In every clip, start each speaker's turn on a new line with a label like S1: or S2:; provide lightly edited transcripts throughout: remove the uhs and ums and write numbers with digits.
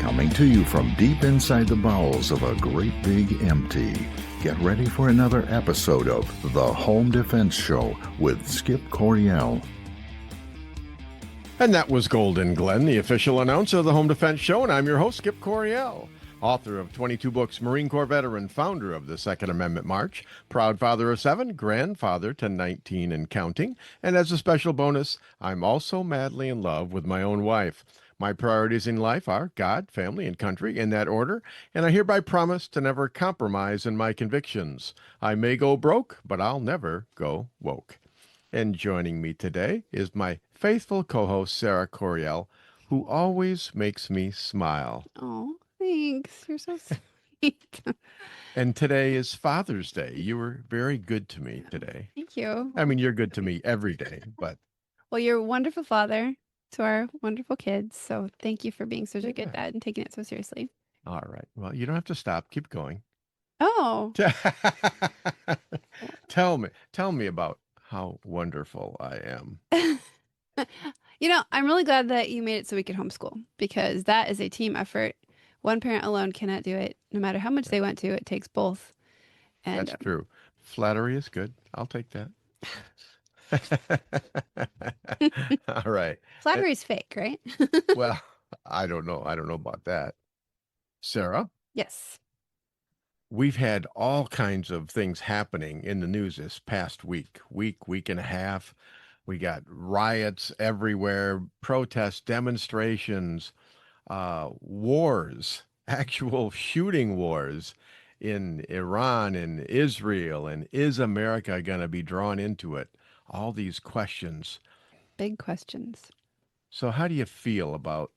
S1: Coming to you from deep inside the bowels of a great big empty. Get ready for another episode of The Home Defense Show with Skip Coryell.
S2: And that was Golden Glenn, the official announcer of the Home Defense Show, and I'm your host, Skip Coryell, author of 22 books, Marine Corps veteran, founder of the Second Amendment March, proud father of 7, grandfather to 19 and counting, and as a special bonus, I'm also madly in love with my own wife. My priorities in life are God, family, and country, in that order, and I hereby promise to never compromise in my convictions. I may go broke, but I'll never go woke. And joining me today is my faithful co-host, Sara Coryell, who always makes me smile.
S3: Oh, thanks. You're so sweet.
S2: And today is Father's Day. You were very good to me today.
S3: Thank you.
S2: I mean, you're good to me every day, but...
S3: Well, you're a wonderful father to our wonderful kids. So thank you for being such a good dad and taking it so seriously.
S2: All right. Well, you don't have to stop. Keep going.
S3: Oh.
S2: Tell me about how wonderful I am.
S3: I'm really glad that you made it so we could homeschool, because that is a team effort. One parent alone cannot do it. No matter how much they want to, it takes both. And
S2: that's true. Flattery is good. I'll take that. All right.
S3: Flattery is fake, right?
S2: Well, I don't know. I don't know about that. Sara?
S3: Yes.
S2: We've had all kinds of things happening in the news this past week and a half. We got riots everywhere, protests, demonstrations, wars, actual shooting wars in Iran and Israel. And is America going to be drawn into it? All these questions.
S3: Big questions.
S2: So how do you feel about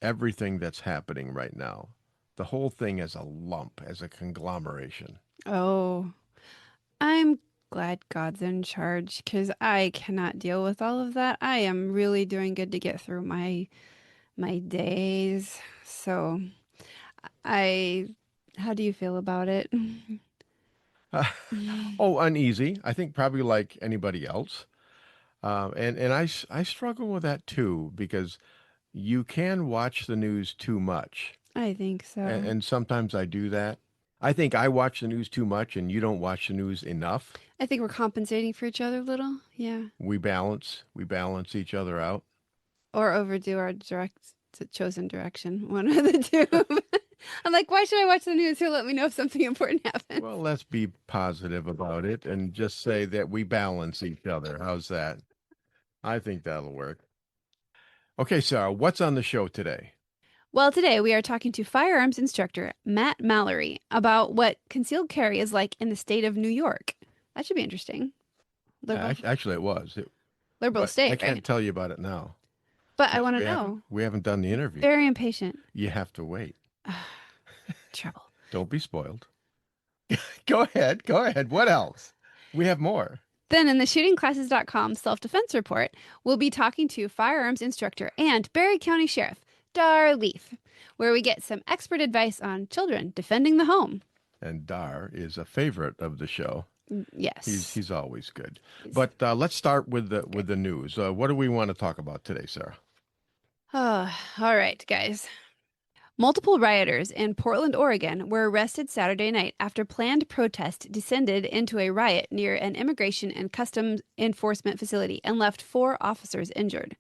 S2: everything that's happening right now? The whole thing as a lump, as a conglomeration.
S3: Oh, I'm glad God's in charge, because I cannot deal with all of that. I am really doing good to get through my days. So how do you feel about it?
S2: Uneasy. I think probably like anybody else. And I struggle with that too, because you can watch the news too much.
S3: I think so.
S2: And sometimes I do that. I think I watch the news too much and you don't watch the news enough.
S3: I think we're compensating for each other a little. Yeah.
S2: We balance each other out.
S3: Or overdo our chosen direction. One of the two. I'm like, why should I watch the news? Here, let me know if something important happens.
S2: Well, let's be positive about it and just say that we balance each other. How's that? I think that'll work. Okay, Sara, what's on the show today?
S3: Well, today we are talking to firearms instructor Matt Mallory about what concealed carry is like in the state of New York. That should be interesting.
S2: Actually, it was.
S3: Liberal state,
S2: I can't
S3: right?
S2: tell you about it now.
S3: But I want to know.
S2: We haven't done the interview.
S3: Very impatient.
S2: You have to wait.
S3: Trouble.
S2: Don't be spoiled. Go ahead. What else? We have more.
S3: Then in the shootingclasses.com self-defense report, we'll be talking to firearms instructor and Barry County Sheriff Dar Leaf, where we get some expert advice on children defending the home.
S2: And Dar is a favorite of the show.
S3: Yes.
S2: He's always good. But let's start with the news. What do we want to talk about today, Sara?
S3: All right, guys. Multiple rioters in Portland, Oregon were arrested Saturday night after planned protest descended into a riot near an immigration and customs enforcement facility and left 4 officers injured.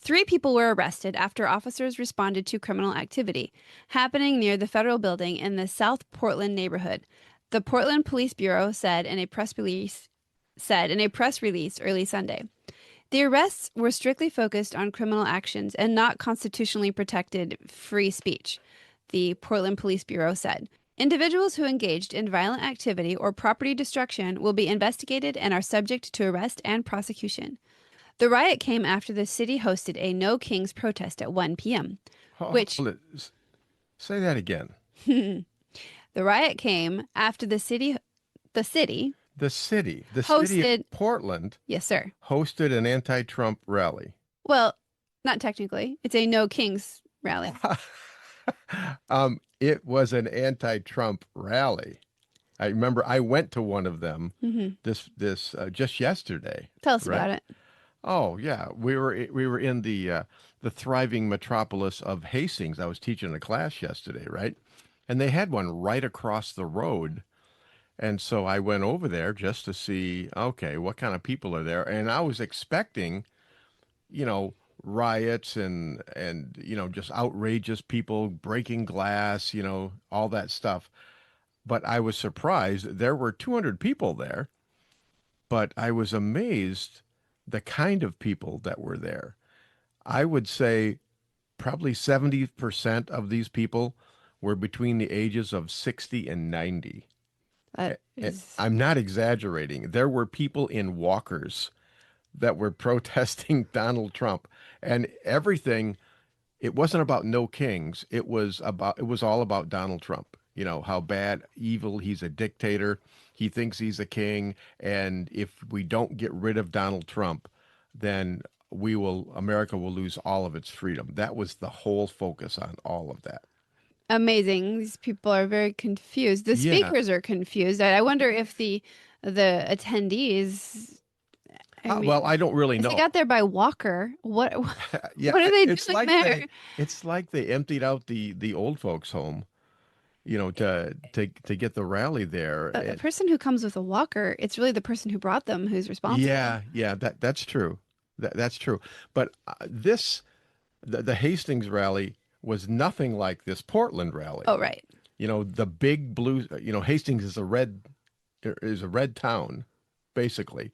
S3: 3 people were arrested after officers responded to criminal activity happening near the federal building in the South Portland neighborhood. The Portland Police Bureau said in a press release early Sunday. The arrests were strictly focused on criminal actions and not constitutionally protected free speech, the Portland Police Bureau said. Individuals who engaged in violent activity or property destruction will be investigated and are subject to arrest and prosecution. The riot came after the city hosted a No Kings protest at 1 p.m., which...
S2: Say that again.
S3: The riot came after the city
S2: hosted, of Portland,
S3: yes, sir,
S2: hosted an anti-Trump rally.
S3: Well, not technically. It's a No Kings rally.
S2: It was an anti-Trump rally. I remember I went to one of them this just yesterday.
S3: Tell us about it.
S2: Oh yeah, we were in the the thriving metropolis of Hastings. I was teaching a class yesterday, right? And they had one right across the road. And so I went over there just to see, okay, what kind of people are there? And I was expecting, you know, riots and just outrageous people breaking glass, all that stuff. But I was surprised. There were 200 people there, but I was amazed the kind of people that were there. I would say probably 70% of these people were between the ages of 60 and 90.
S3: That
S2: And
S3: is,
S2: I'm not exaggerating. There were people in walkers that were protesting Donald Trump, and everything. It wasn't about no kings. It was all about Donald Trump. How bad, evil, he's a dictator. He thinks he's a king, and if we don't get rid of Donald Trump, then America will lose all of its freedom. That was the whole focus on all of that.
S3: amazing. These people are very confused. The
S2: Yeah.
S3: speakers are confused. I wonder if the attendees, I
S2: Well,
S3: mean,
S2: I don't really
S3: if they
S2: know.
S3: got there by walker, what
S2: Yeah,
S3: what are they
S2: it's
S3: doing
S2: like
S3: there?
S2: they emptied out the old folks home, to get the rally there.
S3: A person who comes with a walker, it's really the person who brought them who's responsible.
S2: Yeah, that's true. That's true. But the Hastings rally was nothing like this Portland rally.
S3: Oh, right.
S2: The big blue. Hastings is a red town, basically.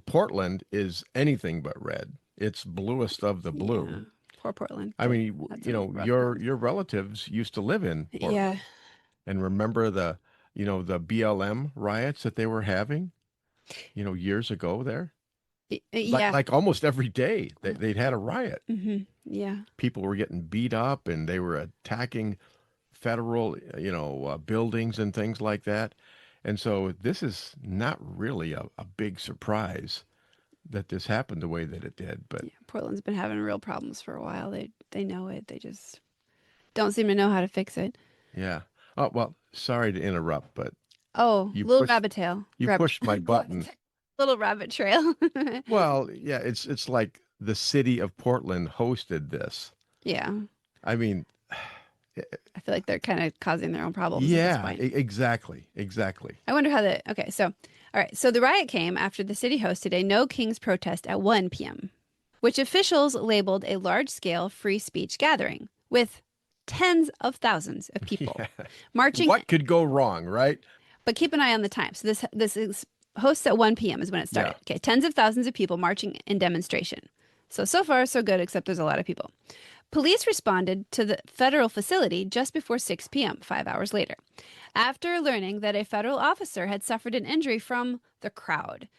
S2: Portland is anything but red. It's bluest of the blue.
S3: Yeah. Poor Portland.
S2: I mean,
S3: Had some rough
S2: your relatives used to live in Portland,
S3: Yeah.
S2: and remember the BLM riots that they were having, years ago there. Like
S3: Yeah.
S2: like almost every day they'd had a riot.
S3: Yeah.
S2: People were getting beat up, and they were attacking federal, buildings and things like that. And so this is not really a big surprise that this happened the way that it did. But
S3: Yeah. Portland's been having real problems for a while. They know it. They just don't seem to know how to fix it.
S2: yeah. Oh, well, sorry to interrupt, but
S3: Oh,
S2: you
S3: little
S2: pushed
S3: rabbit tail.
S2: you pushed my button.
S3: Little rabbit trail.
S2: Well, yeah, it's like the city of Portland hosted this.
S3: Yeah.
S2: I mean,
S3: I feel like they're kind of causing their own problems at this
S2: yeah,
S3: point.
S2: exactly.
S3: I wonder how okay, so, all right. So the riot came after the city hosted a No Kings protest at 1 p.m., which officials labeled a large-scale free speech gathering with tens of thousands of people
S2: Yeah.
S3: marching.
S2: What could go wrong, right?
S3: But keep an eye on the time. So this is hosts at 1 p.m. is when it started.
S2: Yeah.
S3: Okay, tens of thousands of people marching in demonstration. So far, so good, except there's a lot of people. Police responded to the federal facility just before 6 p.m., 5 hours later, after learning that a federal officer had suffered an injury from the crowd.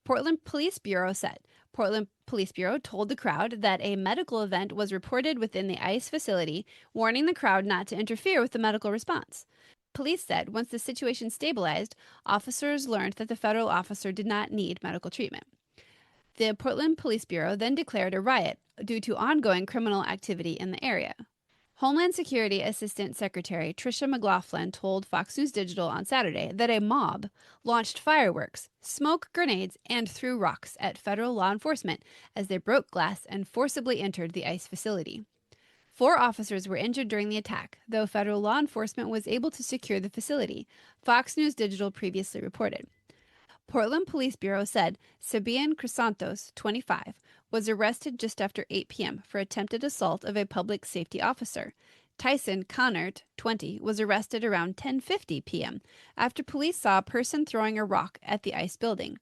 S3: Portland Police Bureau said. Portland Police Bureau told the crowd that a medical event was reported within the ICE facility, warning the crowd not to interfere with the medical response. Police said once the situation stabilized, officers learned that the federal officer did not need medical treatment. The Portland Police Bureau then declared a riot due to ongoing criminal activity in the area. Homeland Security Assistant Secretary Tricia McLaughlin told Fox News Digital on Saturday that a mob launched fireworks, smoke grenades, and threw rocks at federal law enforcement as they broke glass and forcibly entered the ICE facility. 4 officers were injured during the attack, though federal law enforcement was able to secure the facility, Fox News Digital previously reported. Portland Police Bureau said Sabian Crisantos, 25, was arrested just after 8 p.m. for attempted assault of a public safety officer. Tyson Connert, 20, was arrested around 10:50 p.m. after police saw a person throwing a rock at the ICE building.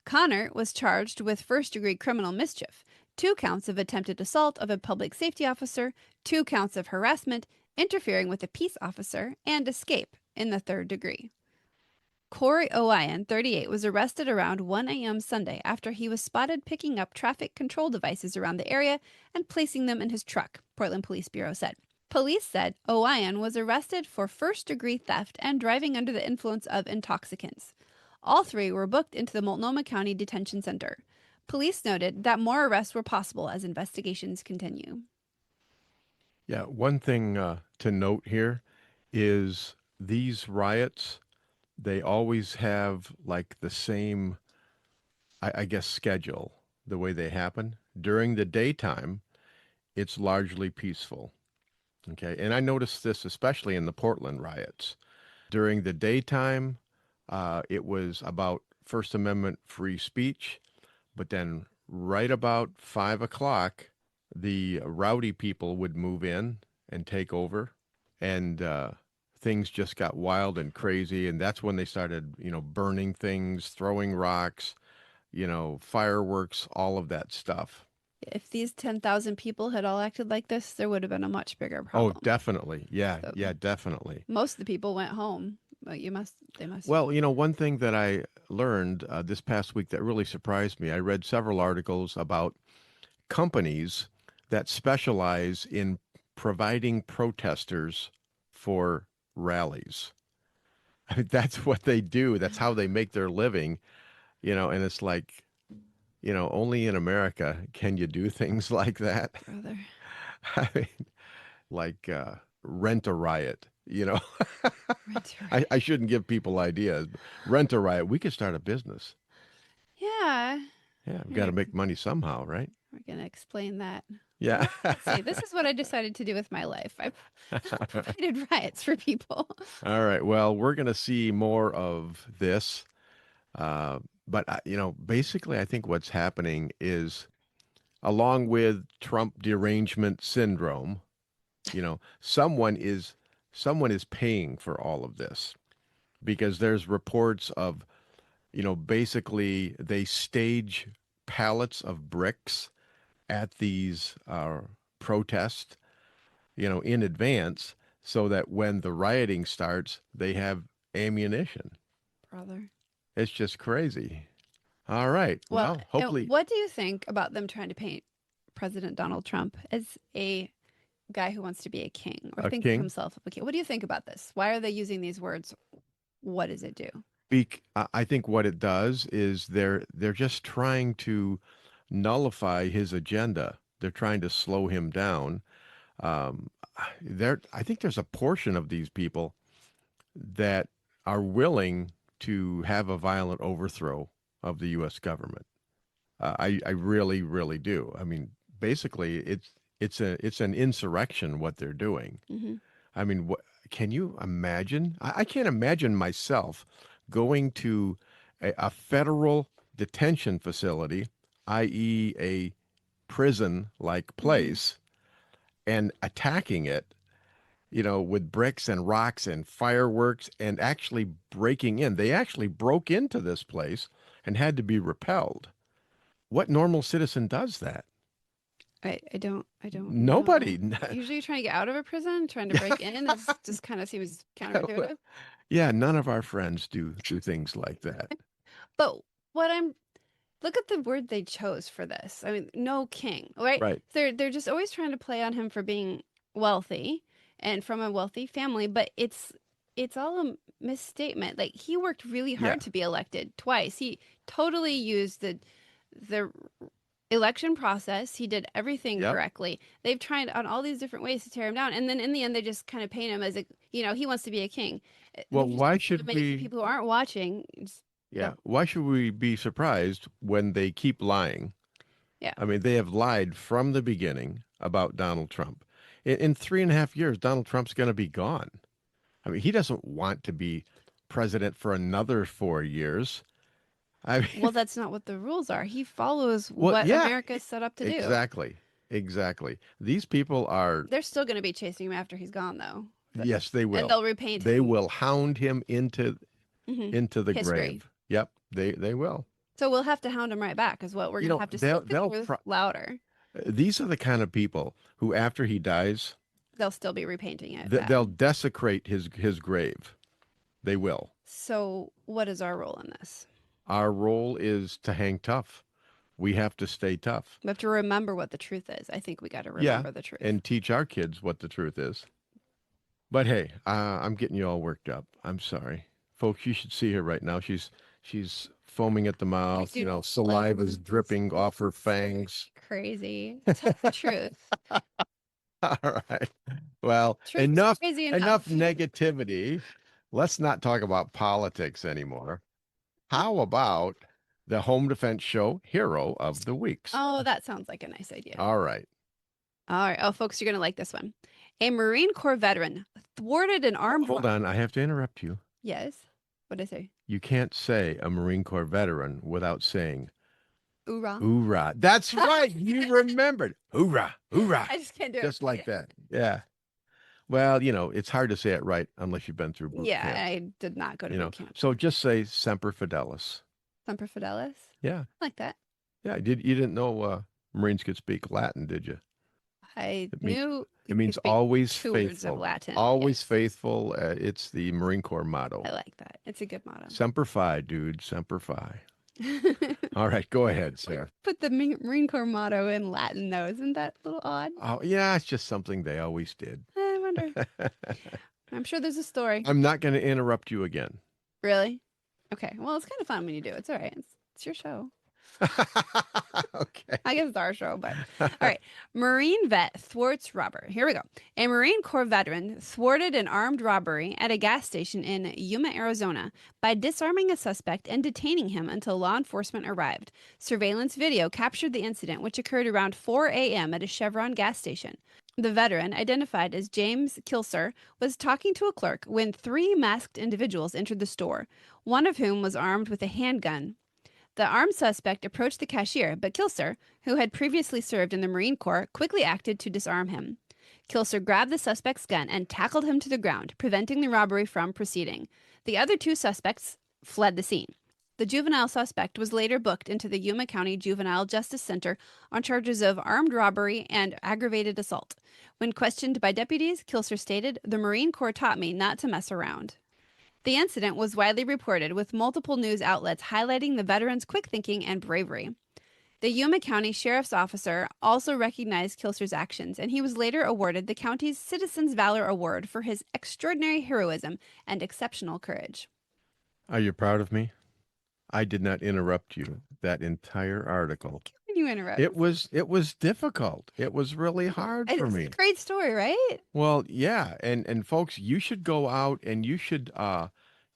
S3: Connert was charged with first-degree criminal mischief, 2 counts of attempted assault of a public safety officer, 2 counts of harassment, interfering with a peace officer, and escape in the 3rd degree. Corey Owayan, 38, was arrested around 1 a.m. Sunday after he was spotted picking up traffic control devices around the area and placing them in his truck, Portland Police Bureau said. Police said Owayan was arrested for first-degree theft and driving under the influence of intoxicants. All 3 were booked into the Multnomah County Detention Center. Police noted that more arrests were possible as investigations continue.
S2: Yeah, one thing to note here is these riots, they always have like the same, I guess, schedule, the way they happen. During the daytime, it's largely peaceful. Okay. And I noticed this especially in the Portland riots. During the daytime, it was about First Amendment free speech. But then right about 5 o'clock, the rowdy people would move in and take over. And things just got wild and crazy. And that's when they started, burning things, throwing rocks, fireworks, all of that stuff.
S3: If these 10,000 people had all acted like this, there would have been a much bigger
S2: Oh,
S3: problem.
S2: definitely. Yeah,
S3: So
S2: yeah, definitely.
S3: most of the people went home, but they must.
S2: Well, one thing that I learned this past week that really surprised me, I read several articles about companies that specialize in providing protesters for rallies. That's what they do. That's how they make their living, and it's like, only in America can you do things like that.
S3: Brother.
S2: I mean, like rent a riot,
S3: Rent a
S2: I,
S3: riot.
S2: I shouldn't give people ideas. Rent a riot. We could start a business.
S3: Yeah.
S2: Yeah, we've got
S3: Here,
S2: to make money somehow, right?
S3: we're going to explain that.
S2: Yeah.
S3: Well, let's see. This is what I decided to do with my life. I provided riots for people.
S2: All right. Well, we're going to see more of this. But, basically, I think what's happening is along with Trump derangement syndrome, someone is paying for all of this because there's reports of, basically they stage pallets of bricks at these protests, in advance so that when the rioting starts, they have ammunition.
S3: Brother.
S2: It's just crazy. All right.
S3: Well,
S2: Well, hopefully
S3: what do you think about them trying to paint President Donald Trump as a guy who wants to be a king or
S2: a
S3: thinks of
S2: king.
S3: himself as a king? What do you think about this? Why are they using these words? What does it do?
S2: I think what it does is they're just trying to nullify his agenda. They're trying to slow him down. Um, I think there's a portion of these people that are willing to have a violent overthrow of the U.S. government. I really, really do. I mean, basically, it's an insurrection what they're doing.
S3: Hmm.
S2: I mean, what can you imagine? I can't imagine myself going to a federal detention facility, i.e., a prison-like
S3: Hmm.
S2: place, and attacking it, with bricks and rocks and fireworks and actually breaking in. They actually broke into this place and had to be repelled. What normal citizen does that?
S3: I don't
S2: Nobody.
S3: know. Usually trying to get out of a prison, trying to break in is just kind of seems counterintuitive.
S2: Yeah, none of our friends do things like that.
S3: But what I'm look at the word they chose for this. I mean, no king, right?
S2: Right.
S3: They're just always trying to play on him for being wealthy and from a wealthy family, but it's all a misstatement. Like he worked really
S2: Yeah.
S3: hard to be elected twice. He totally used the election process. He did everything
S2: Yep.
S3: correctly. They've tried on all these different ways to tear him down, and then in the end, they just kind of paint him as he wants to be a king.
S2: Well,
S3: Just
S2: why
S3: to
S2: should
S3: make
S2: we?
S3: people who aren't watching,
S2: Yeah.
S3: don't.
S2: Why should we be surprised when they keep lying?
S3: Yeah.
S2: I mean, they have lied from the beginning about Donald Trump. In 3.5 years, Donald Trump's going to be gone. I mean, he doesn't want to be president for another 4 years. I mean,
S3: Well, that's not what the rules are. He follows
S2: well,
S3: what
S2: yeah,
S3: America is set up to do.
S2: exactly. Exactly. These people are,
S3: They're still going to be chasing him after he's gone, though.
S2: yes, they
S3: And
S2: will.
S3: they'll repaint
S2: They
S3: him.
S2: will hound him into
S3: Mhm.
S2: into the
S3: History.
S2: grave. Yep, they will.
S3: So we'll have to hound him right back, is what we're going to have to speak the
S2: They'll
S3: truth louder.
S2: these are the kind of people who, after he dies,
S3: They'll still be repainting it bad.
S2: they'll desecrate his grave. They will.
S3: So what is our role in this?
S2: Our role is to hang tough. We have to stay tough.
S3: We have to remember what the truth is. I think we got to
S2: Yeah,
S3: remember the truth.
S2: and teach our kids what the truth is. But hey, I'm getting you all worked up. I'm sorry, folks. You should see her right now. She's foaming at the mouth.
S3: do not
S2: Saliva's
S3: like-
S2: dripping off her fangs.
S3: Crazy. Tell the truth.
S2: All right. Well,
S3: Truth is
S2: enough
S3: crazy
S2: enough negativity. Let's not talk about politics anymore. How about the home defense show hero of the weeks?
S3: Oh, that sounds like a nice idea.
S2: All right.
S3: All right. Oh, folks, you're going to like this one. A Marine Corps veteran thwarted an armed.
S2: Hold on, I have to interrupt you.
S3: Yes. What did I say?
S2: You can't say a Marine Corps veteran without saying
S3: Hoorah.
S2: hoorah. That's right. You remembered. Hoorah, hoorah.
S3: I just can't do it.
S2: Just like that. Yeah. Well, it's hard to say it right unless you've been through boot
S3: Yeah,
S2: camp.
S3: I did not go to boot camp.
S2: So just say Semper Fidelis.
S3: Semper Fidelis.
S2: Yeah.
S3: I like that.
S2: Yeah. You didn't know Marines could speak Latin, did you?
S3: I
S2: It mean-
S3: knew
S2: It means
S3: could speak
S2: always
S3: 2 words of
S2: faithful.
S3: Latin.
S2: Always
S3: Yes.
S2: faithful. It's the Marine Corps motto.
S3: I like that. It's a good motto.
S2: Semper Fi, dude. Semper Fi. All right. Go ahead, Sarah.
S3: Put the Marine Corps motto in Latin, though. Isn't that a little odd?
S2: Oh, yeah. It's just something they always did.
S3: I wonder. I'm sure there's a story.
S2: I'm not going to interrupt you again.
S3: Really? Okay. Well, it's kind of fun when you do. It's all right. It's your show.
S2: Okay.
S3: I guess it's our show, but all right. Marine vet thwarts robber. Here we go. A Marine Corps veteran thwarted an armed robbery at a gas station in Yuma, Arizona by disarming a suspect and detaining him until law enforcement arrived. Surveillance video captured the incident, which occurred around 4 a.m. at a Chevron gas station. The veteran, identified as James Kilser, was talking to a clerk when 3 masked individuals entered the store, one of whom was armed with a handgun. The armed suspect approached the cashier, but Kilser, who had previously served in the Marine Corps, quickly acted to disarm him. Kilser grabbed the suspect's gun and tackled him to the ground, preventing the robbery from proceeding. The other 2 suspects fled the scene. The juvenile suspect was later booked into the Yuma County Juvenile Justice Center on charges of armed robbery and aggravated assault. When questioned by deputies, Kilser stated, "The Marine Corps taught me not to mess around." The incident was widely reported, with multiple news outlets highlighting the veteran's quick thinking and bravery. The Yuma County Sheriff's Officer also recognized Kilser's actions, and he was later awarded the county's Citizens Valor Award for his extraordinary heroism and exceptional courage.
S2: Are you proud of me? I did not interrupt you that entire article.
S3: Can you interrupt?
S2: It was difficult. It was really hard for
S3: It's
S2: me.
S3: a great story, right?
S2: Well, yeah, and folks, you should go out and you should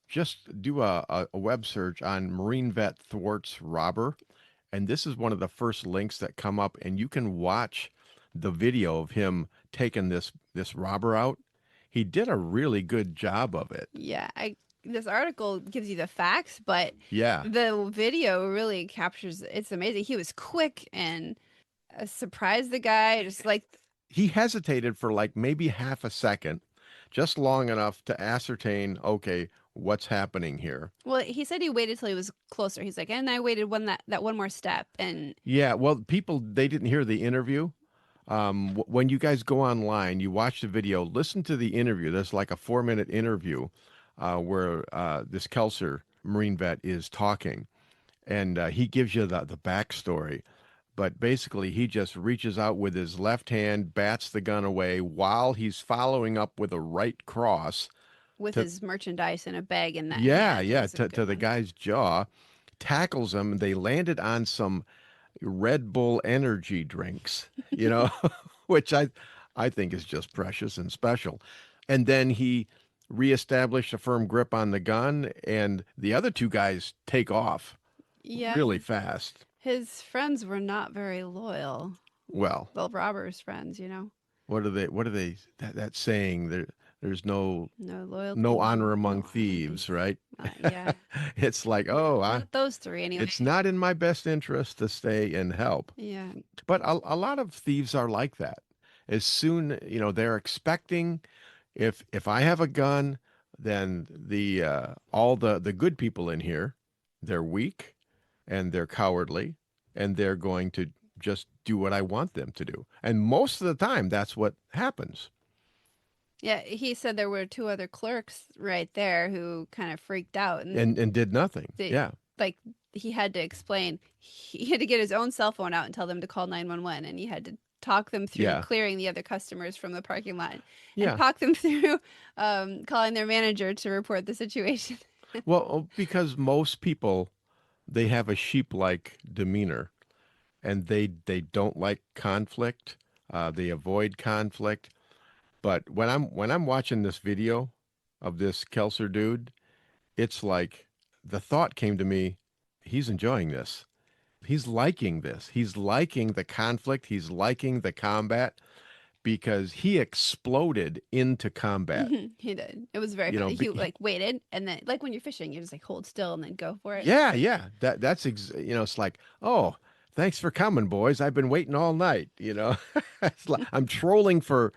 S2: just do a web search on Marine Vet Thwarts Robber, and this is one of the first links that come up, and you can watch the video of him taking this robber out. He did a really good job of it.
S3: Yeah, this article gives you the facts, but
S2: Yeah.
S3: the video really captures. It's amazing. He was quick and surprised the guy, just like.
S2: He hesitated for like maybe half a second, just long enough to ascertain, okay, what's happening here.
S3: Well, he said he waited till he was closer. He's like, and I waited that one more step, and
S2: Yeah, well, people, they didn't hear the interview. When you guys go online, you watch the video, listen to the interview. There's like a 4-minute interview where this Kelser Marine vet is talking, and he gives you the backstory. But basically, he just reaches out with his left hand, bats the gun away while he's following up with a right cross.
S3: with his merchandise in a bag in that.
S2: Yeah,
S3: hand.
S2: yeah,
S3: It was a
S2: to
S3: good
S2: the
S3: one.
S2: guy's jaw, tackles him. They landed on some Red Bull energy drinks, which I think is just precious and special. And then he reestablished a firm grip on the gun, and the other 2 guys take off
S3: Yeah,
S2: really fast.
S3: his friends were not very loyal.
S2: Well,
S3: Well, Robert's friends,
S2: what are they that saying there's no
S3: no loyalty,
S2: honor among
S3: no
S2: thieves, right?
S3: Yeah,
S2: It's like, oh,
S3: not those 3 anyway.
S2: it's not in my best interest to stay and help.
S3: Yeah,
S2: But a lot of thieves are like that. As soon, they're expecting, if I have a gun, then all the good people in here, they're weak and they're cowardly and they're going to just do what I want them to do. And most of the time, that's what happens.
S3: yeah. He said there were 2 other clerks right there who kind of freaked out,
S2: And did nothing.
S3: They-
S2: Yeah.
S3: like he had to explain. He had to get his own cell phone out and tell them to call 911, and he had to talk them through
S2: Yeah.
S3: clearing the other customers from the parking lot, and
S2: Yeah.
S3: talk them through calling their manager to report the situation.
S2: Well, because most people, they have a sheep-like demeanor, and they don't like conflict. They avoid conflict. But when I'm watching this video of this Kelser dude, it's like the thought came to me, he's enjoying this. He's liking this. He's liking the conflict. He's liking the combat because he exploded into combat.
S3: He did. It was very
S2: You know,
S3: funny. He like waited, and then like when you're fishing, you just like hold still and then go for it.
S2: yeah. It's like, oh, thanks for coming, boys. I've been waiting all night. It's like, I'm trolling for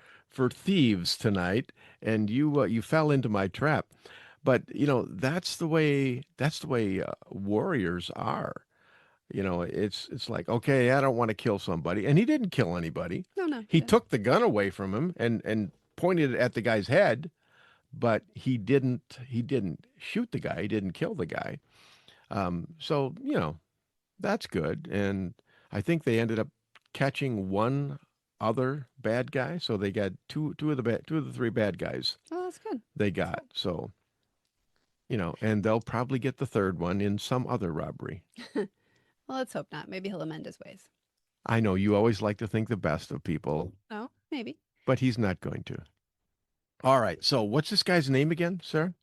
S2: thieves tonight, and you fell into my trap. But that's the way warriors are. It's like, okay, I don't want to kill somebody, and he didn't kill anybody.
S3: No,
S2: He took the gun away from him and pointed it at the guy's head, but he didn't shoot the guy. He didn't kill the guy. So that's good. And I think they ended up catching one other bad guy. So they got two of the three bad guys
S3: Oh, that's good.
S2: they got. So and they'll probably get the third one in some other robbery.
S3: Well, let's hope not. Maybe he'll amend his ways.
S2: I know you always like to think the best of people,
S3: Oh, maybe.
S2: but he's not going to. All right. So what's this guy's name again, sir?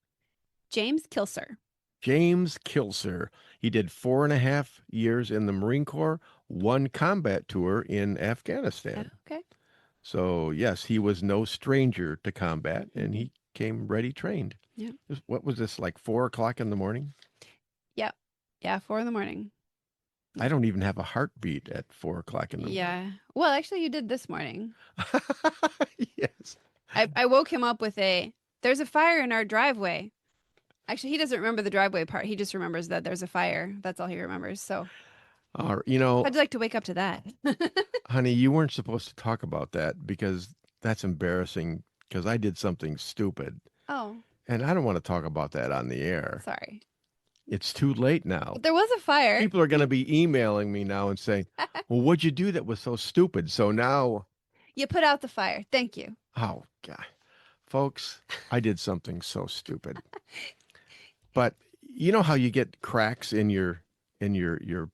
S3: James Kilser.
S2: James Kilser. He did 4.5 years in the Marine Corps, 1 combat tour in Afghanistan.
S3: Okay.
S2: So yes, he was no stranger to combat, and he came ready trained.
S3: Yeah.
S2: What was this, like 4 o'clock in the morning?
S3: Yep. Yeah, 4 a.m.
S2: I don't even have a heartbeat at 4 o'clock in the
S3: Yeah. Well, actually, you did this morning.
S2: morning. Yes.
S3: I woke him up with there's a fire in our driveway. Actually, he doesn't remember the driveway part. He just remembers that there's a fire. That's all he remembers. So
S2: How'd you
S3: like to wake up to that?
S2: honey, you weren't supposed to talk about that because that's embarrassing because I did something stupid.
S3: Oh,
S2: And I don't want to talk about that on the air.
S3: sorry.
S2: It's too late now.
S3: But there was a fire.
S2: People are going to be emailing me now and saying, well, what'd you do that was so stupid? So now,
S3: You put out the fire. Thank you.
S2: oh, God. Folks, I did something so stupid. But you know how you get cracks in your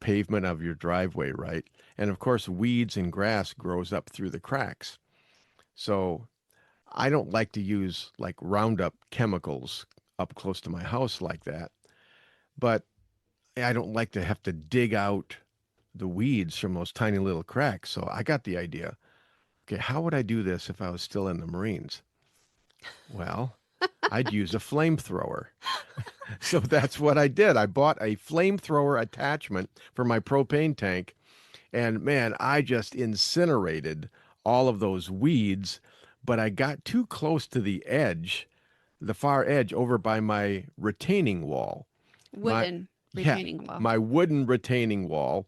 S2: pavement of your driveway, right? And of course, weeds and grass grows up through the cracks. So I don't like to use like Roundup chemicals up close to my house like that. But I don't like to have to dig out the weeds from those tiny little cracks. So I got the idea. Okay, how would I do this if I was still in the Marines? Well, I'd use a flamethrower. So that's what I did. I bought a flamethrower attachment for my propane tank. And man, I just incinerated all of those weeds, but I got too close to the edge, the far edge over by my retaining wall.
S3: Wooden retaining wall.
S2: My wooden retaining wall.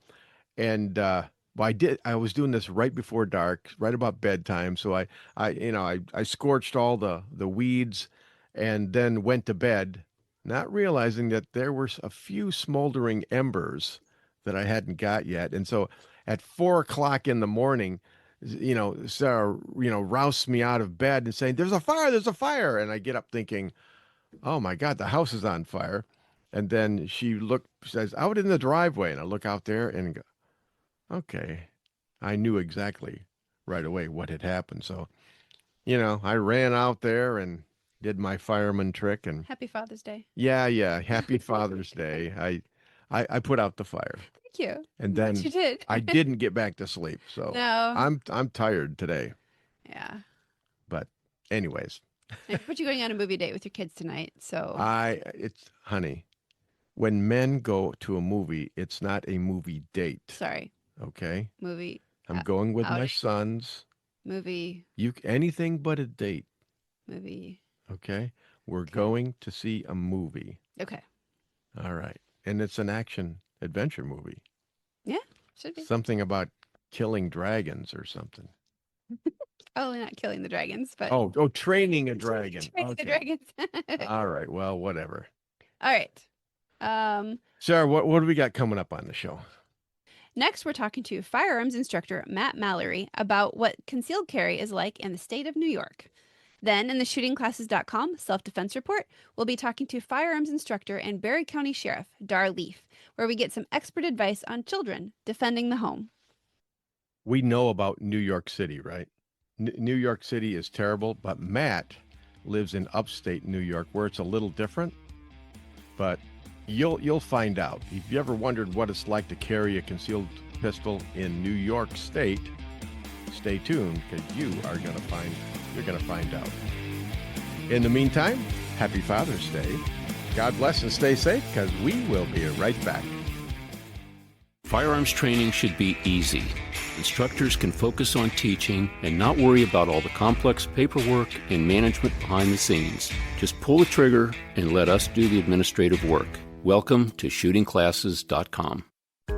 S2: And I was doing this right before dark, right about bedtime. So I scorched all the weeds and then went to bed, not realizing that there were a few smoldering embers that I hadn't got yet. And so at 4 o'clock in the morning, Sarah, roused me out of bed and saying, there's a fire. And I get up thinking, oh my God, the house is on fire. And then she says, out in the driveway. And I look out there and go, okay. I knew exactly right away what had happened. So, I ran out there and did my fireman trick. And
S3: Happy Father's Day.
S2: yeah. Happy Father's Day. I put out the fire.
S3: Thank you.
S2: And then
S3: you did.
S2: I didn't get back to sleep. So
S3: No.
S2: I'm tired today.
S3: Yeah.
S2: But anyways,
S3: But you're going on a movie date with your kids tonight. So
S2: honey, when men go to a movie, it's not a movie date.
S3: sorry.
S2: Okay.
S3: Movie.
S2: I'm going with my
S3: outing.
S2: sons.
S3: Movie.
S2: Anything but a date.
S3: Movie.
S2: Okay. We're
S3: Okay.
S2: going to see a movie.
S3: Okay.
S2: All right. And it's an action adventure movie.
S3: Yeah. Should be.
S2: Something about killing dragons or something.
S3: Probably not killing the dragons, but
S2: Oh, training a dragon.
S3: training the
S2: Okay.
S3: dragons.
S2: All right. Well, whatever.
S3: All right.
S2: Sarah, what do we got coming up on the show?
S3: Next, we're talking to firearms instructor Matt Mallory about what concealed carry is like in the state of New York. Then, in the shootingclasses.com self-defense report, we'll be talking to firearms instructor and Barry County Sheriff Dar Leaf, where we get some expert advice on children defending the home.
S2: We know about New York City, right? New York City is terrible, but Matt lives in upstate New York where it's a little different. But You'll find out. If you ever wondered what it's like to carry a concealed pistol in New York State, stay tuned because you're gonna find out. In the meantime, happy Father's Day. God bless and stay safe because we will be right back.
S4: Firearms training should be easy. Instructors can focus on teaching and not worry about all the complex paperwork and management behind the scenes. Just pull the trigger and let us do the administrative work. Welcome to shootingclasses.com.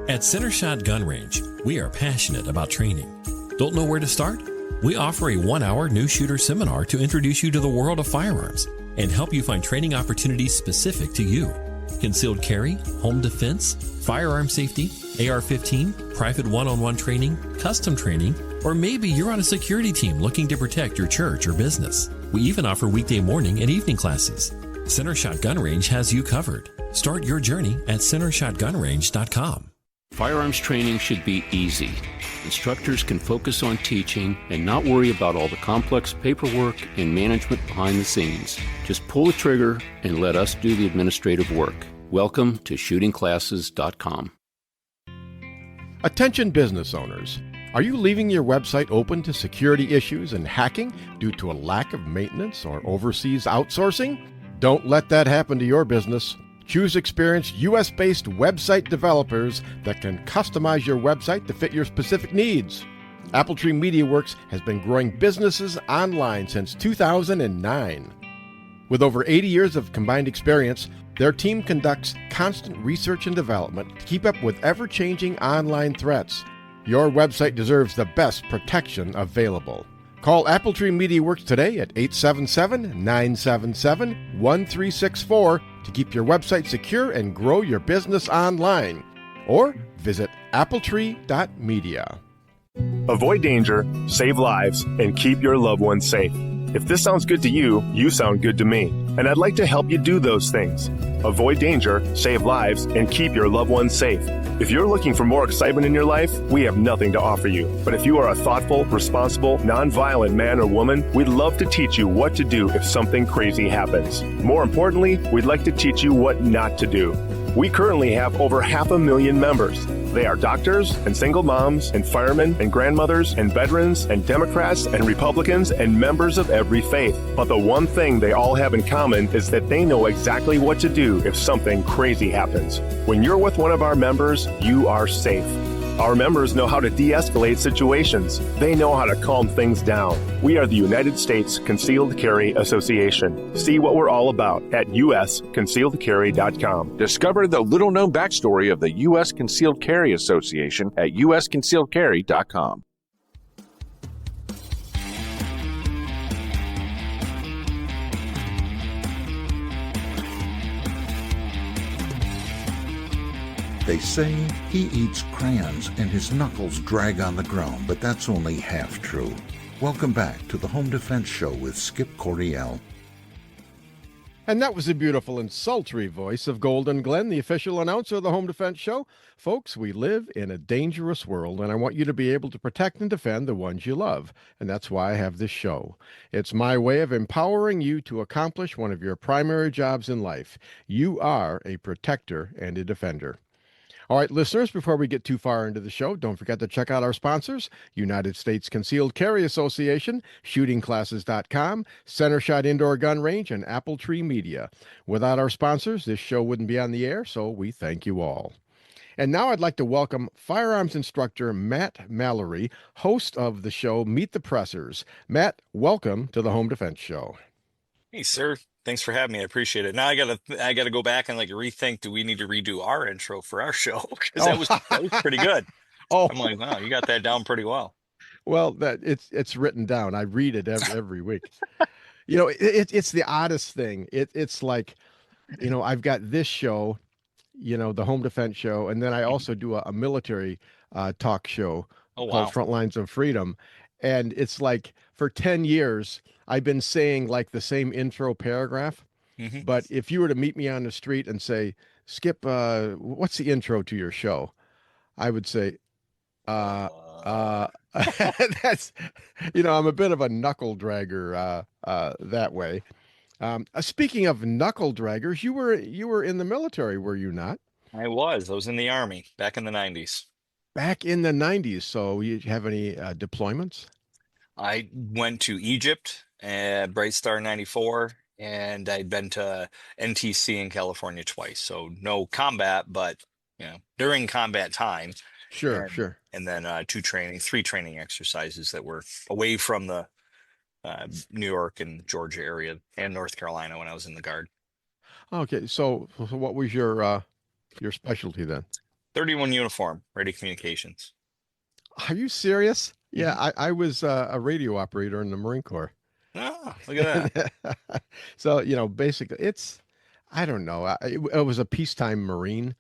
S5: At Center Shot Gun Range, we are passionate about training. Don't know where to start? We offer a 1-hour new shooter seminar to introduce you to the world of firearms and help you find training opportunities specific to you. Concealed carry, home defense, firearm safety, AR-15, private one-on-one training, custom training, or maybe you're on a security team looking to protect your church or business. We even offer weekday morning and evening classes. Center Shot Gun Range has you covered. Start your journey at centershotgunrange.com.
S4: Firearms training should be easy. Instructors can focus on teaching and not worry about all the complex paperwork and management behind the scenes. Just pull the trigger and let us do the administrative work. Welcome to shootingclasses.com.
S2: Attention business owners. Are you leaving your website open to security issues and hacking due to a lack of maintenance or overseas outsourcing? Don't let that happen to your business. Choose experienced U.S.-based website developers that can customize your website to fit your specific needs. Appletree MediaWorks has been growing businesses online since 2009. With over 80 years of combined experience, their team conducts constant research and development to keep up with ever-changing online threats. Your website deserves the best protection available. Call Appletree MediaWorks today at 877-977-1364 to keep your website secure and grow your business online. Or visit appletree.media.
S6: Avoid danger, save lives, and keep your loved ones safe. If this sounds good to you, you sound good to me. And I'd like to help you do those things. Avoid danger, save lives, and keep your loved ones safe. If you're looking for more excitement in your life, we have nothing to offer you. But if you are a thoughtful, responsible, nonviolent man or woman, we'd love to teach you what to do if something crazy happens. More importantly, we'd like to teach you what not to do. We currently have over 500,000 members. They are doctors and single moms and firemen and grandmothers and veterans and Democrats and Republicans and members of every faith. But the one thing they all have in common is that they know exactly what to do if something crazy happens. When you're with one of our members, you are safe. Our members know how to de-escalate situations. They know how to calm things down. We are the United States Concealed Carry Association. See what we're all about at usconcealedcarry.com.
S7: Discover the little-known backstory of the U.S. Concealed Carry Association at usconcealedcarry.com.
S1: They say he eats crayons and his knuckles drag on the ground, but that's only half true. Welcome back to the Home Defense Show with Skip Coriel.
S2: And that was the beautiful and sultry voice of Golden Glenn, the official announcer of the Home Defense Show. Folks, we live in a dangerous world, and I want you to be able to protect and defend the ones you love. And that's why I have this show. It's my way of empowering you to accomplish one of your primary jobs in life. You are a protector and a defender. All right, listeners, before we get too far into the show, don't forget to check out our sponsors, United States Concealed Carry Association, shootingclasses.com, Center Shot Indoor Gun Range, and Appletree Media. Without our sponsors, this show wouldn't be on the air, so we thank you all. And now I'd like to welcome firearms instructor Matt Mallory, host of the show Meet the Pressers. Matt, welcome to the Home Defense Show.
S8: Hey, sir. Thanks for having me. I appreciate it. Now I gotta go back and rethink. Do we need to redo our intro for our show? Because that was pretty good.
S2: Oh,
S8: I'm like, wow, you got that down pretty well.
S2: Well, that it's written down. I read it every week. You know, it's the oddest thing. It's like, you know, I've got this show, you know, the Home Defense Show, and then I also do a military talk show called Front Lines of Freedom, and it's like for 10 years. I've been saying like the same intro paragraph, but if you were to meet me on the street and say, Skip, what's the intro to your show? I would say, that's, you know, I'm a bit of a knuckle dragger that way. Speaking of knuckle draggers, you were in the military, were you not?
S8: I was in the Army back in the 90s.
S2: Back in the 90s. So you have any deployments?
S8: I went to Egypt, Bright Star 94, and I'd been to NTC in California twice. So no combat, but during combat time,
S2: Sure,
S8: and
S2: sure.
S8: then three training exercises that were away from the New York and Georgia area and North Carolina when I was in the Guard.
S2: Okay, so what was your specialty then?
S8: 31 uniform, radio communications.
S2: Are you serious? Yeah,
S8: Hmm.
S2: I was a radio operator in the Marine Corps.
S8: Ah, look at that.
S2: So, basically I don't know. It was a peacetime Marine.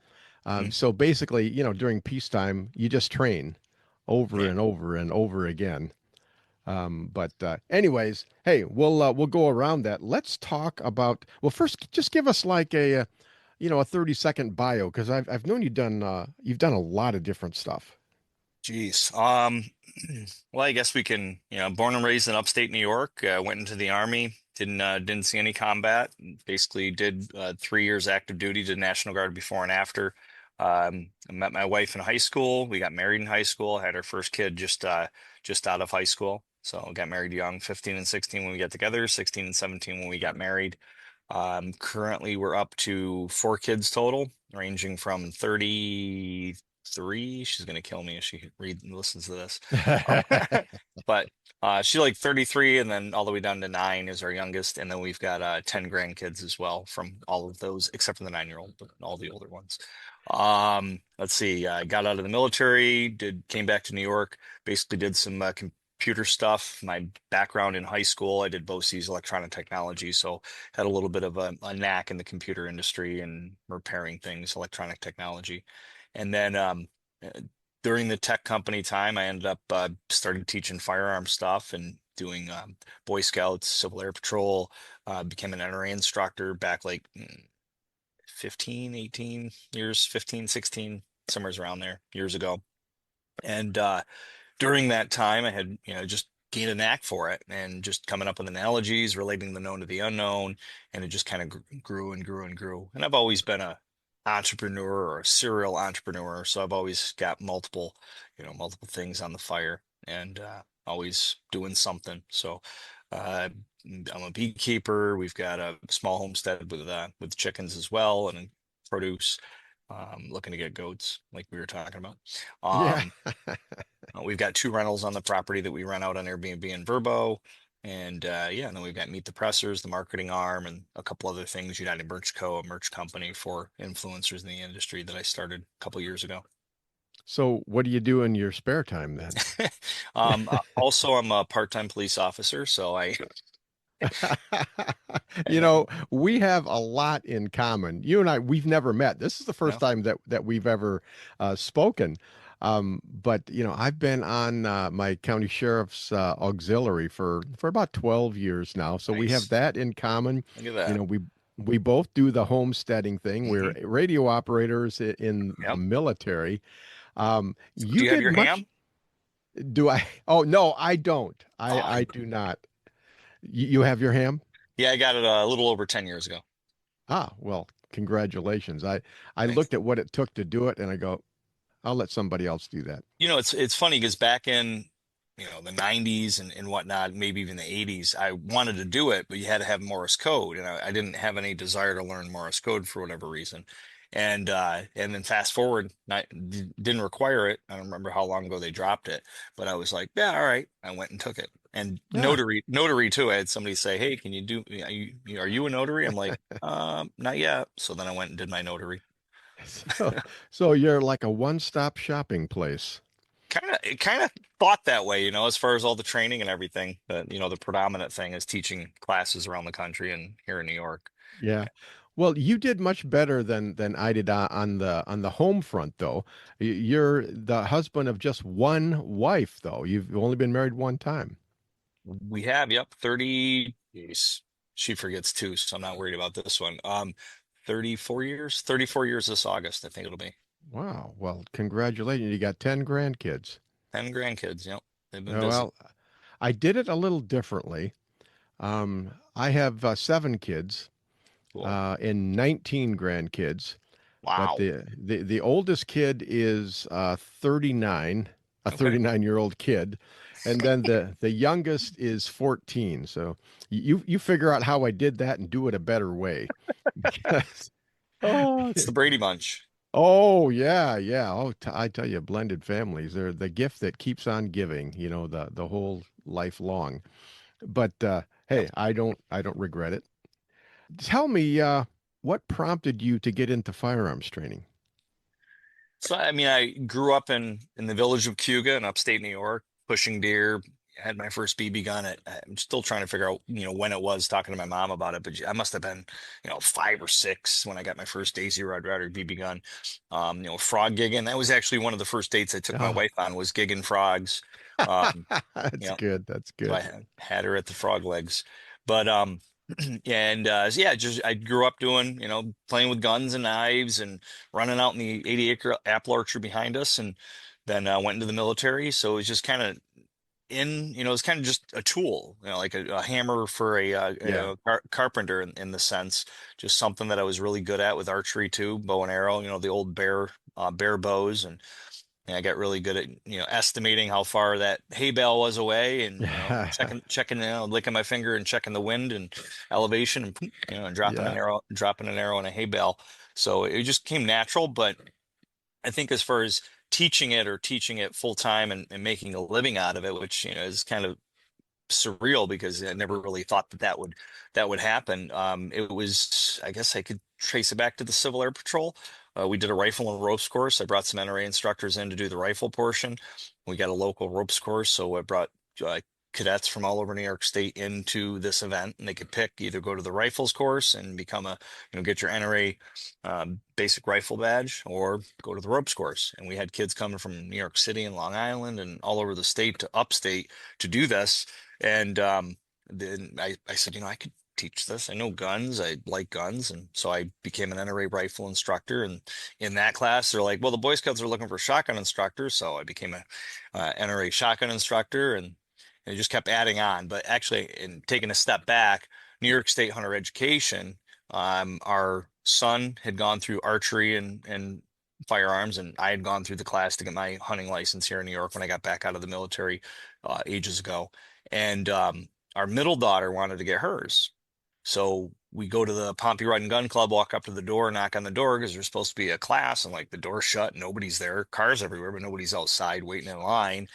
S8: Mhm.
S2: So basically, during peacetime, you just train over
S8: Yeah.
S2: and over and over again. But anyways, hey, we'll go around that. Let's talk about, well, first, just give us like a 30-second bio because I've known you've done a lot of different stuff.
S8: Geez. Well, I guess we can, born and raised in upstate New York, went into the Army, didn't see any combat, basically did 3 years active duty, did National Guard before and after. I met my wife in high school. We got married in high school, had our first kid just out of high school. So got married young, 15 and 16 when we got together, 16 and 17 when we got married. Currently we're up to 4 kids total, ranging from 33. She's gonna kill me if she listens to this. Um, but she's like 33, and then all the way down to 9 is our youngest, and then we've got 10 grandkids as well from all of those, except for the 9-year-old, but all the older ones. Let's see. I got out of the military, came back to New York, basically did some computer stuff. My background in high school, I did BOCES electronic technology, so had a little bit of a knack in the computer industry and repairing things, electronic technology. And then uh, during the tech company time, I ended up starting teaching firearm stuff and doing Boy Scouts, Civil Air Patrol, became an NRA instructor back like 15, 18 years, 15, 16, somewhere around there years ago. And during that time, I had, just gained a knack for it and just coming up with analogies, relating the known to the unknown. And it just kind of grew and grew and grew. And I've always been a entrepreneur or a serial entrepreneur. So I've always got multiple things on the fire and always doing something. So uh, I'm a beekeeper. We've got a small homestead with chickens as well and produce. Looking to get goats, like we were talking about.
S2: Yeah.
S8: Um, we've got 2 rentals on the property that we rent out on Airbnb and Verbo. And yeah, and then we've got Meet the Pressers, the marketing arm, and a couple other things. United Merch Co., a merch company for influencers in the industry that I started a couple years ago.
S2: So what do you do in your spare time then?
S8: Also, I'm a part-time police officer, so I
S2: We have a lot in common. You and I, we've never met. This is the first
S8: no,
S2: time that we've ever spoken. But I've been on my county sheriff's auxiliary for about 12 years now, so we have
S8: nice.
S2: that in common.
S8: Look at
S2: You
S8: that.
S2: know, we both do the homesteading thing. We're
S8: Hmm.
S2: radio operators in the
S8: Yep.
S2: military.
S8: Do
S2: You
S8: you have
S2: did
S8: your
S2: much.
S8: ham?
S2: Do I? Oh no, I don't.
S8: Oh,
S2: I do not. You have your ham?
S8: yeah, I got it a little over 10 years ago.
S2: Ah, well, congratulations. I
S8: Thanks.
S2: looked at what it took to do it and I go, I'll let somebody else do that.
S8: It's funny because back in, the 90s and whatnot, maybe even the 80s, I wanted to do it, but you had to have Morse code, and I didn't have any desire to learn Morse code for whatever reason. And then fast forward, didn't require it. I don't remember how long ago they dropped it, but I was like, yeah, all right. I went and took it. And
S2: Ah,
S8: notary too. I had somebody say, "Hey, can you do? Are you a notary?" I'm like, not yet. So then I went and did my notary.
S2: so, so you're like a one-stop shopping place.
S8: Kind of thought that way, as far as all the training and everything. But the predominant thing is teaching classes around the country and here in New York.
S2: Yeah. Well, you did much better than I did on the home front though. You're the husband of just one wife though. You've only been married one time.
S8: We have, yep, 30. Geez, she forgets too, so I'm not worried about this one. 34 years this August, I think it'll be.
S2: Wow. Well, congratulations. You got 10 grandkids.
S8: 10 grandkids. Yep, they've been busy.
S2: Well, I did it a little differently. I have 7 kids
S8: Cool.
S2: and 19 grandkids, but
S8: Wow.
S2: the oldest kid is 39, a
S8: Okay.
S2: 39-year-old kid, and then the youngest is 14. So you figure out how I did that and do it a better way. Because
S8: Oh, it's the Brady Bunch.
S2: oh yeah, yeah. Oh, I tell you, blended families, they're the gift that keeps on giving, the whole life long. But
S8: Yep.
S2: hey, I don't regret it. Tell me, what prompted you to get into firearms training?
S8: So I mean, I grew up in the village of Cayuga in upstate New York, pushing deer. Had my first BB gun. I'm still trying to figure out, when it was. Talking to my mom about it, but I must have been, 5 or 6 when I got my first Daisy Red Ryder BB gun. Frog gigging. That was actually one of the first dates I took my
S2: Oh,
S8: wife on, was gigging frogs. Um,
S2: that's
S8: yeah,
S2: good. That's
S8: so I
S2: good.
S8: had her at the frog legs, but and so yeah, just I grew up doing, playing with guns and knives and running out in the 80-acre apple orchard behind us, and then went into the military. So it was just kind of it's kind of just a tool, like a hammer for
S2: Yeah.
S8: carpenter in the sense, just something that I was really good at with archery too, bow and arrow, the old bear bows, and I got really good at, estimating how far that hay bale was away, and, checking, licking my finger and checking the wind and elevation, and, and
S2: Yeah.
S8: dropping an arrow in a hay bale. So it just came natural. But I think as far as teaching it full time, and making a living out of it, which, is kind of surreal, because I never really thought that would happen. It was, I guess I could trace it back to the Civil Air Patrol. We did a rifle and ropes course. I brought some NRA instructors in to do the rifle portion. We got a local ropes course, so I brought cadets from all over New York State into this event, and they could pick, either go to the rifles course and become get your NRA basic rifle badge, or go to the ropes course. And we had kids coming from New York City and Long Island and all over the state to upstate to do this. And then I said, I could teach this. I know guns. I like guns. And so I became an NRA rifle instructor. And in that class, they're like, well, the Boy Scouts are looking for shotgun instructors. So I became a NRA shotgun instructor, and it just kept adding on. But actually, in taking a step back, New York State Hunter Education, our son had gone through archery and firearms, and I had gone through the class to get my hunting license here in New York when I got back out of the military ages ago. And our middle daughter wanted to get hers. So we go to the Pompey Rod and Gun Club, walk up to the door, knock on the door, because there's supposed to be a class, and like the door's shut, nobody's there, cars everywhere, but nobody's outside waiting in line.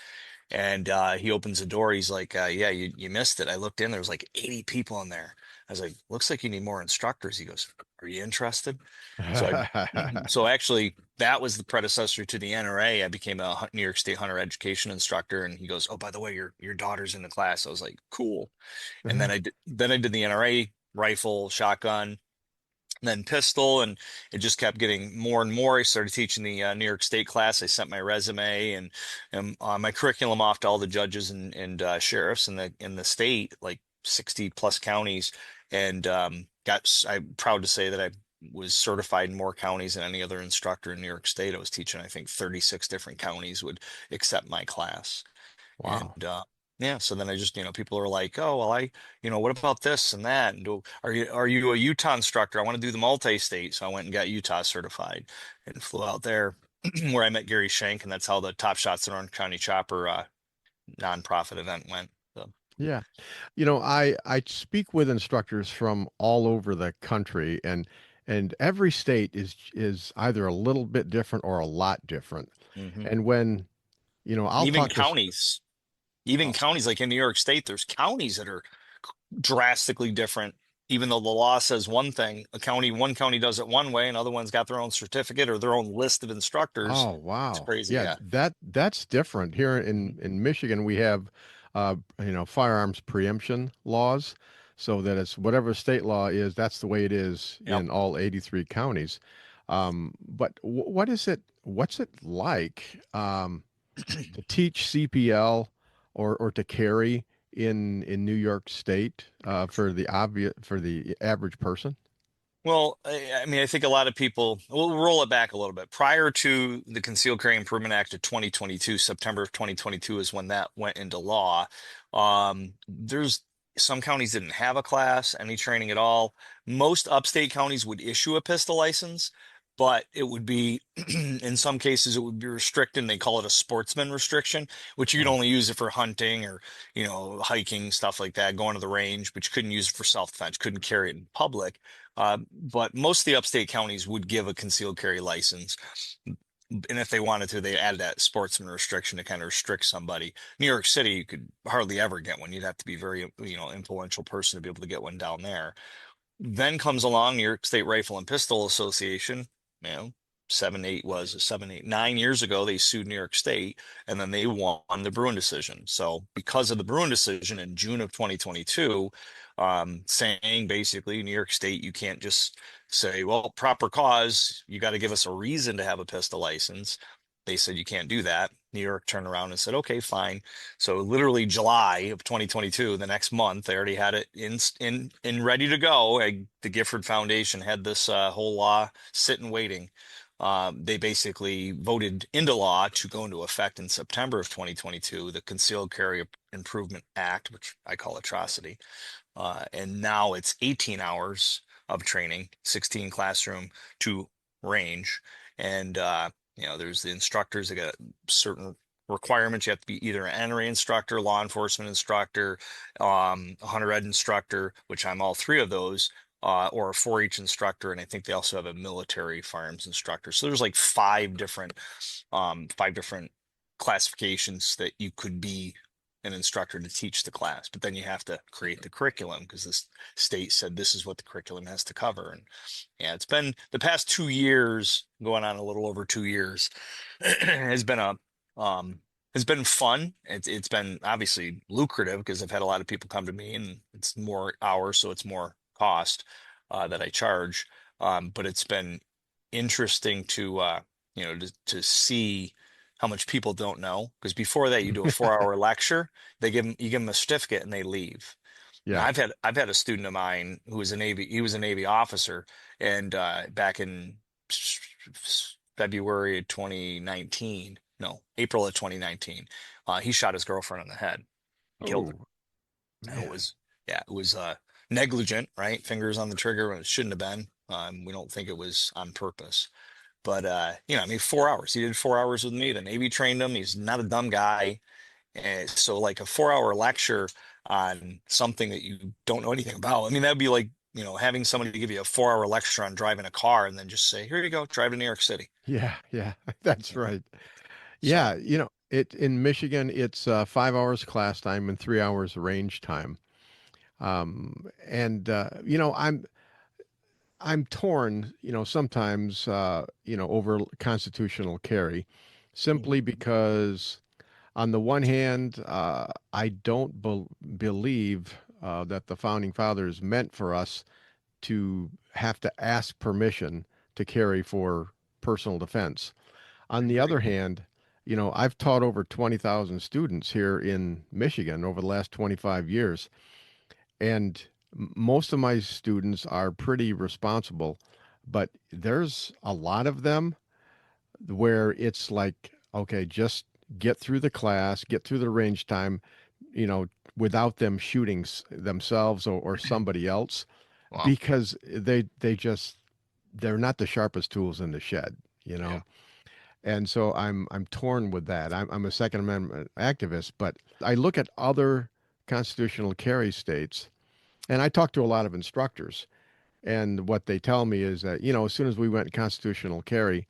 S8: And he opens the door. He's like, yeah, you missed it. I looked in, there was like 80 people in there. I was like, looks like you need more instructors. He goes, are you interested? So so actually, that was the predecessor to the NRA. I became a New York State Hunter Education instructor. And he goes, oh, by the way, your daughter's in the class. I was like, cool. And then I did the NRA rifle, shotgun, then pistol, and it just kept getting more and more. I started teaching the New York State class. I sent my resume and my curriculum off to all the judges and sheriffs in the state, like 60 plus counties, and I'm proud to say that I was certified in more counties than any other instructor in New York State. I was teaching, I think, 36 different counties would accept my class. And
S2: Wow.
S8: yeah, so then I just, people are like, oh, well, what about this and that? And are you a Utah instructor? I want to do the multi-state. So I went and got Utah certified and flew out there where I met Gary Shank, and that's how the Top Shots in Orange County Chopper nonprofit event went. So,
S2: Yeah. I speak with instructors from all over the country, and every state is either a little bit different or a lot different.
S8: mhm.
S2: And when, I'll
S8: Even
S2: talk to
S8: counties, even
S2: oh,
S8: counties like in New York State, there's counties that are drastically different. Even though the law says one thing, one county does it one way, and other one's got their own certificate or their own list of instructors.
S2: oh
S8: It's
S2: wow.
S8: crazy.
S2: Yeah,
S8: Yeah.
S2: that's different. Here in Michigan, we have firearms preemption laws, so that it's whatever state law is, that's the way it is
S8: Yep.
S2: in all 83 counties. But what is it? What's it like to teach CPL or to carry in New York State for the average person?
S8: Well, I mean, I think a lot of people, we'll roll it back a little bit. Prior to the Concealed Carry Improvement Act of 2022, September of 2022 is when that went into law. There's Some counties didn't have a class, any training at all. Most upstate counties would issue a pistol license, but it would be, in some cases, it would be restricted. They call it a sportsman restriction, which you could
S2: Oh,
S8: only use it for hunting or, hiking, stuff like that, going to the range, but you couldn't use it for self-defense, couldn't carry it in public. But most of the upstate counties would give a concealed carry license. And if they wanted to, they added that sportsman restriction to kind of restrict somebody. New York City, you could hardly ever get one. You'd have to be very, influential person to be able to get one down there. Then comes along New York State Rifle and Pistol Association, 9 years ago, they sued New York State and then they won the Bruin decision. So because of the Bruin decision in June of 2022, saying basically New York State, you can't just say, well, proper cause, you got to give us a reason to have a pistol license. They said you can't do that. New York turned around and said, okay, fine. So literally July of 2022, the next month, they already had it in ready to go. The Gifford Foundation had this whole law sitting waiting. They basically voted into law to go into effect in September of 2022, the Concealed Carry Improvement Act, which I call atrocity. And now it's 18 hours of training, 16 classroom to range. And, there's the instructors that got certain requirements. You have to be either an NRA instructor, law enforcement instructor, a hunter ed instructor, which I'm all three of those, or a 4-H instructor. And I think they also have a military firearms instructor. So there's like five different classifications that you could be an instructor to teach the class, but then you have to create the curriculum because the state said this is what the curriculum has to cover. And yeah, it's been the past 2 years, going on a little over 2 years, has been has been fun. It's been obviously lucrative because I've had a lot of people come to me and it's more hours, so it's more cost that I charge. But it's been interesting to see how much people don't know, because before that you do a 4-hour lecture, you give them a certificate and they leave. Now,
S2: yeah.
S8: I've had a student of mine who was he was a Navy officer, and back in February of 2019, no, April of 2019, he shot his girlfriend in the head, killed her.
S2: Oh,
S8: And
S2: man.
S8: it was negligent, right? Fingers on the trigger when it shouldn't have been. We don't think it was on purpose. But 4 hours. He did 4 hours with me. The Navy trained him. He's not a dumb guy. And so like a 4-hour lecture on something that you don't know anything about. I mean, that'd be like, having somebody give you a 4-hour lecture on driving a car and then just say, here you go, drive to New York City.
S2: Yeah, yeah, that's
S8: You know?
S2: right.
S8: So,
S2: Yeah, it in Michigan, it's 5 hours class time and 3 hours range time. And I'm torn, sometimes, over constitutional carry, simply because on the one hand, I don't believe that the founding fathers meant for us to have to ask permission to carry for personal defense.
S8: I
S2: On the
S8: agree.
S2: other hand, I've taught over 20,000 students here in Michigan over the last 25 years, and most of my students are pretty responsible, but there's a lot of them where it's like, okay, just get through the class, get through the range time, you know, without them shooting themselves or somebody else,
S8: Wow.
S2: because they're not the sharpest tools in the shed, you
S8: Yeah.
S2: know. And so I'm torn with that. I'm a Second Amendment activist, but I look at other constitutional carry states, and I talk to a lot of instructors, and what they tell me is that, as soon as we went constitutional carry,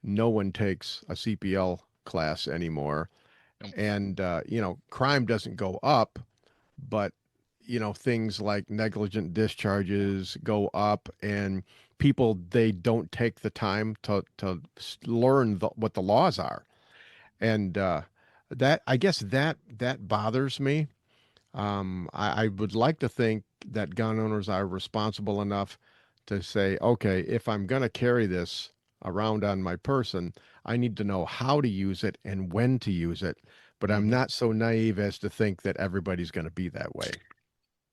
S2: no one takes a CPL class anymore.
S8: Yep.
S2: And, crime doesn't go up, but, things like negligent discharges go up, and people, they don't take the time to learn what the laws are. And I guess that bothers me. I would like to think that gun owners are responsible enough to say, okay, if I'm going to carry this around on my person, I need to know how to use it and when to use it. But I'm
S8: Mhm.
S2: not so naive as to think that everybody's going to be that way.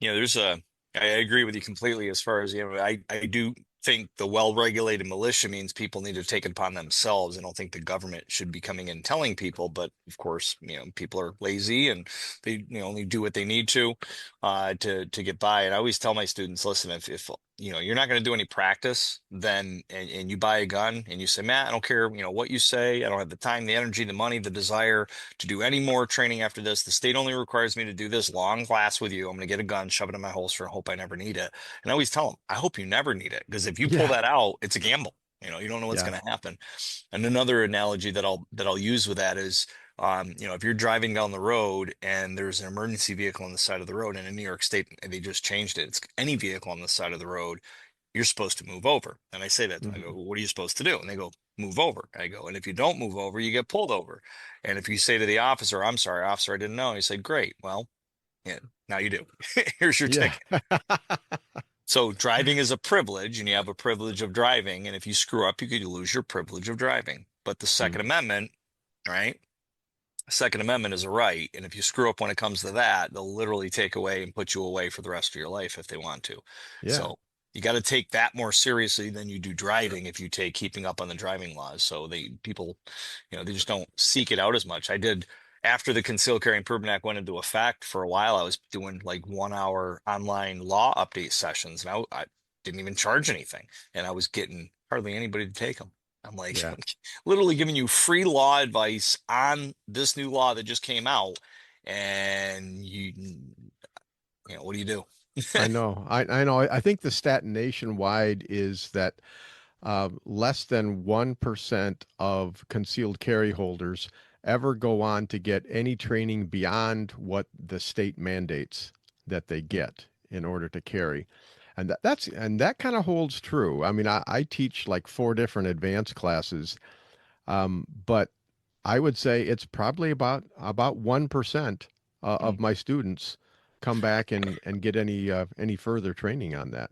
S8: There's I agree with you completely as far as, I do think the well-regulated militia means people need to take it upon themselves. I don't think the government should be coming in telling people, but of course, people are lazy and they only do what they need to get by. And I always tell my students, listen, if you're not going to do any practice, then and you buy a gun and you say, Matt, I don't care, what you say. I don't have the time, the energy, the money, the desire to do any more training after this. The state only requires me to do this long class with you. I'm going to get a gun, shove it in my holster, and hope I never need it. And I always tell them, I hope you never need it, because if you pull
S2: Yeah.
S8: that out, it's a gamble. You don't know what's
S2: Yeah.
S8: going to happen. And another analogy that I'll use with that is, if you're driving down the road and there's an emergency vehicle on the side of the road, and in New York State, they just changed it. It's any vehicle on the side of the road, you're supposed to move over. And I say that, I go, what are you supposed to do? And they go, move over. I go, and if you don't move over, you get pulled over. And if you say to the officer, I'm sorry, officer, I didn't know. He said, great. Well, yeah, now you do. Here's your
S2: Yeah.
S8: ticket. So driving is a privilege, and you have a privilege of driving. And if you screw up, you could lose your privilege of driving. But the Second Amendment, right? Second Amendment is a right, and if you screw up when it comes to that, they'll literally take away and put you away for the rest of your life if they want to.
S2: Yeah.
S8: So you got to take that more seriously than you do driving if you take keeping up on the driving laws. So people, they just don't seek it out as much. I did after the Concealed Carry Improvement Act went into effect. For a while, I was doing like 1 hour online law update sessions, and I didn't even charge anything, and I was getting hardly anybody to take them. I'm like,
S2: Yeah.
S8: literally giving you free law advice on this new law that just came out, and what do you do?
S2: I know. I know. I think the stat nationwide is that less than 1% of concealed carry holders ever go on to get any training beyond what the state mandates that they get in order to carry. And that kind of holds true. I mean, I teach like 4 different advanced classes, but I would say it's probably about 1% of my students come back and get any further training on that.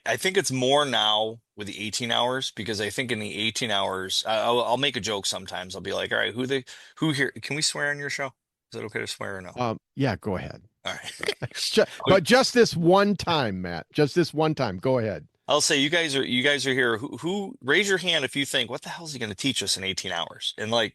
S8: I think it's more now with the 18 hours, because I think in the 18 hours, I'll make a joke sometimes. I'll be like, all right, who here, can we swear on your show? Is it okay to swear or no?
S2: Yeah, go ahead.
S8: All right.
S2: But just this one time, Matt, just this one time, go ahead.
S8: I'll say you guys are here. Who raise your hand if you think, what the hell is he going to teach us in 18 hours? And like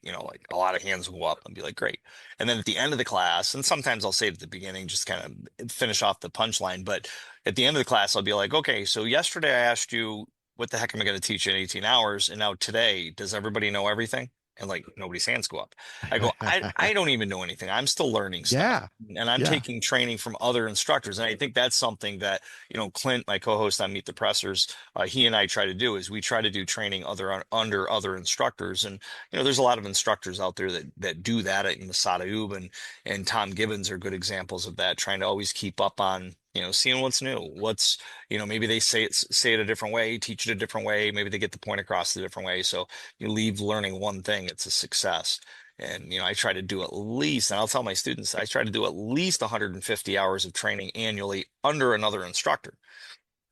S8: a lot of hands will go up and be like, great. And then at the end of the class, and sometimes I'll say it at the beginning, just kind of finish off the punchline. But at the end of the class, I'll be like, okay, so yesterday I asked you, what the heck am I going to teach in 18 hours? And now today, does everybody know everything? And like nobody's hands go up. I go, I don't even know anything. I'm still learning stuff.
S2: Yeah.
S8: And I'm
S2: Yeah.
S8: taking training from other instructors. And I think that's something that, Clint, my co-host on Meet the Pressers, he and I try to do, is we try to do training under other instructors. And, there's a lot of instructors out there that do that. Masada Ub and Tom Gibbons are good examples of that, trying to always keep up on, seeing what's new, what's, maybe they say it a different way, teach it a different way. Maybe they get the point across a different way. So you leave learning one thing, it's a success. And, I try to do at least, and I'll tell my students, I try to do at least 150 hours of training annually under another instructor.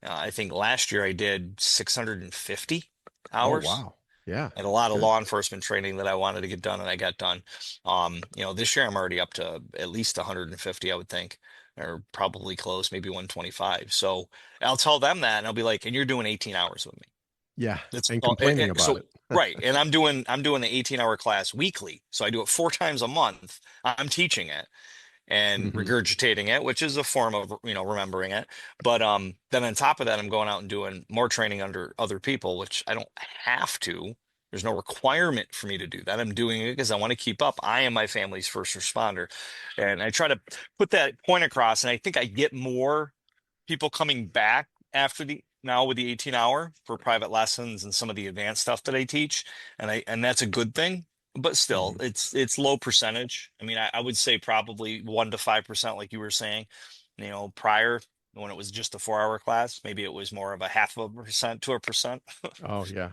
S8: I think last year I did 650 hours.
S2: Oh, wow. Yeah.
S8: And a lot of
S2: Good.
S8: law enforcement training that I wanted to get done, and I got done. This year I'm already up to at least 150, I would think, or probably close, maybe 125. So I'll tell them that, and I'll be like, and you're doing 18 hours with me.
S2: Yeah.
S8: That's
S2: And complaining about it.
S8: Right. And I'm doing the 18-hour class weekly. So I do it 4 times a month. I'm teaching it and regurgitating it, which is a form of, remembering it. But then on top of that, I'm going out and doing more training under other people, which I don't have to. There's no requirement for me to do that. I'm doing it because I want to keep up. I am my family's first responder. And I try to put that point across. And I think I get more people coming back now with the 18-hour for private lessons and some of the advanced stuff that I teach. And that's a good thing. But still, it's low percentage. I mean, I would say probably 1 to 5%, like you were saying. Prior, when it was just a 4-hour class, maybe it was more of a 0.5% to 1%.
S2: Oh, yeah.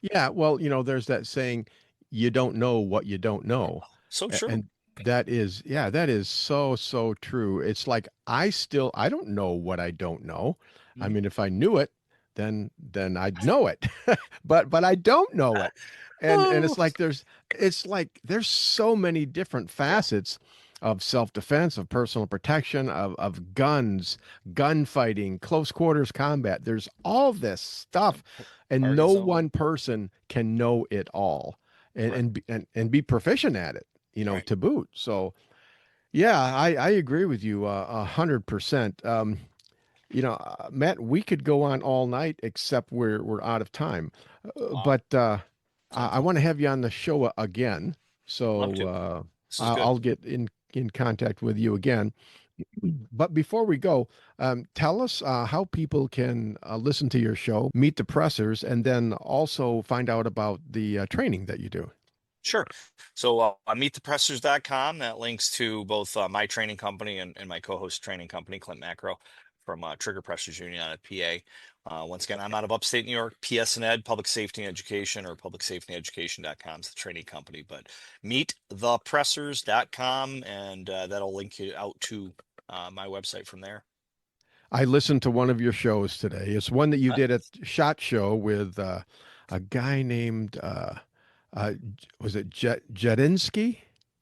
S8: Yeah.
S2: Well, there's that saying, you don't know what you don't know.
S8: So true.
S2: And that is so true. It's like, I don't know what I don't know. I mean, if I knew it, then I'd know it, but I don't know it. And it's like, there's so many different facets of self-defense, of personal protection, of guns, gunfighting, close quarters combat. There's all this stuff, and
S8: Target
S2: no
S8: zone.
S2: one person can know it all and be proficient at it,
S8: Right.
S2: to boot. So yeah, I agree with you 100%. Matt, we could go on all night, except we're out of time.
S8: Wow.
S2: But I want to have you on the show again.
S8: Love
S2: So
S8: to. This is good.
S2: I'll get in contact with you again. But before we go, tell us how people can listen to your show, meet the pressers, and then also find out about the training that you do.
S8: Sure. So meetthepressers.com, that links to both my training company and my co-host training company, Clint Macro from Trigger Pressers Union out of PA. Once again, I'm out of upstate New York, PS&Ed, Public Safety and Education, or publicsafetyeducation.com is the training company. But meetthepressers.com, and that'll link you out to my website from there.
S2: I listened to one of your shows today. It's one that you did at SHOT Show with a guy named... was it Jedinsky?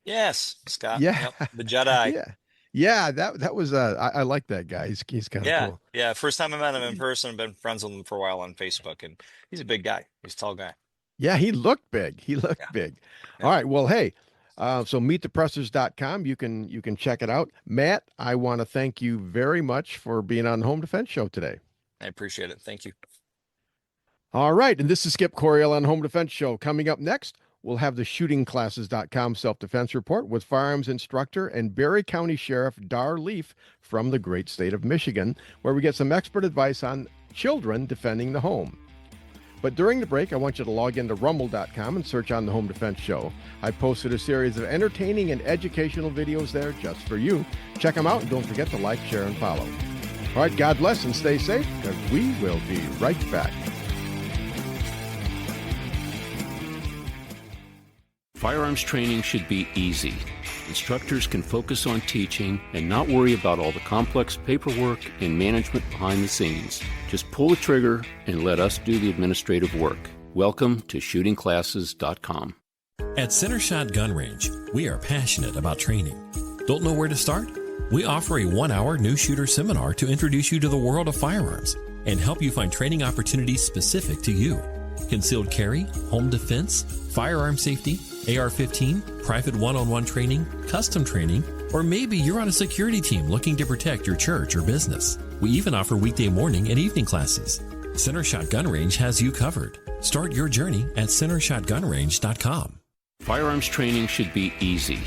S8: Yes, Scott.
S2: Yeah.
S8: Yep, the Jedi.
S2: Yeah. That was I like that guy. He's kind of cool.
S8: Yeah. First time I met him in person. I've been friends with him for a while on Facebook, and he's a big guy. He's a tall guy.
S2: Yeah, he looked big. Big.
S8: Yeah.
S2: All right. Well, hey, so meetthepressers.com. You can check it out. Matt, I want to thank you very much for being on the Home Defense Show today.
S8: I appreciate it. Thank you.
S2: All right, and this is Skip Coriel on Home Defense Show. Coming up next, we'll have the shootingclasses.com self-defense report with firearms instructor and Berry County Sheriff Dar Leaf from the great state of Michigan, where we get some expert advice on children defending the home. But during the break, I want you to log into rumble.com and search on the Home Defense Show. I posted a series of entertaining and educational videos there just for you. Check them out, and don't forget to like, share, and follow. All right, God bless and stay safe, because we will be right back.
S4: Firearms training should be easy. Instructors can focus on teaching and not worry about all the complex paperwork and management behind the scenes. Just pull the trigger and let us do the administrative work. Welcome to shootingclasses.com.
S5: At Center Shot Gun Range, we are passionate about training. Don't know where to start? We offer a 1-hour new shooter seminar to introduce you to the world of firearms and help you find training opportunities specific to you. Concealed carry, home defense, firearm safety, AR-15, private one-on-one training, custom training, or maybe you're on a security team looking to protect your church or business. We even offer weekday morning and evening classes. Center Shot Gun Range has you covered. Start your journey at centershotgunrange.com.
S4: Firearms training should be easy.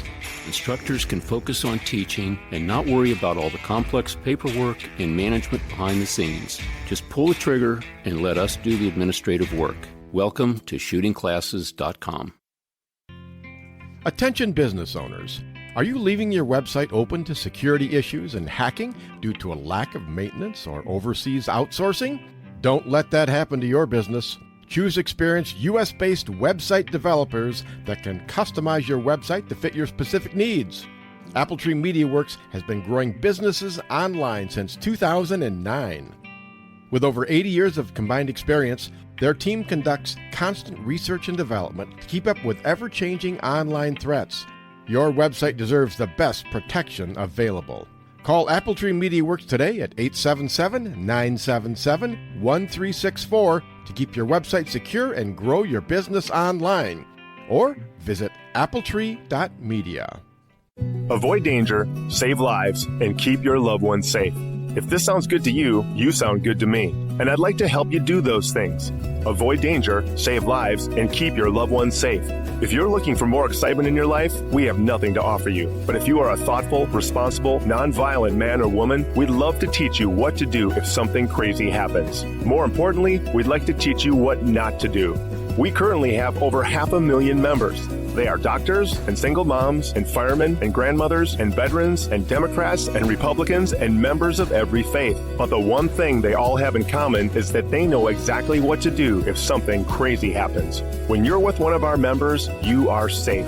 S4: Instructors can focus on teaching and not worry about all the complex paperwork and management behind the scenes. Just pull the trigger and let us do the administrative work. Welcome to shootingclasses.com.
S2: Attention business owners. Are you leaving your website open to security issues and hacking due to a lack of maintenance or overseas outsourcing? Don't let that happen to your business. Choose experienced U.S.-based website developers that can customize your website to fit your specific needs. Appletree MediaWorks has been growing businesses online since 2009. With over 80 years of combined experience, their team conducts constant research and development to keep up with ever-changing online threats. Your website deserves the best protection available. Call Appletree MediaWorks today at 877-977-1364 to keep your website secure and grow your business online. Or visit appletree.media.
S6: Avoid danger, save lives, and keep your loved ones safe. If this sounds good to you, you sound good to me. And I'd like to help you do those things. Avoid danger, save lives, and keep your loved ones safe. If you're looking for more excitement in your life, we have nothing to offer you. But if you are a thoughtful, responsible, nonviolent man or woman, we'd love to teach you what to do if something crazy happens. More importantly, we'd like to teach you what not to do. We currently have over 500,000 members. They are doctors and single moms and firemen and grandmothers and veterans and Democrats and Republicans and members of every faith. But the one thing they all have in common is that they know exactly what to do if something crazy happens. When you're with one of our members, you are safe.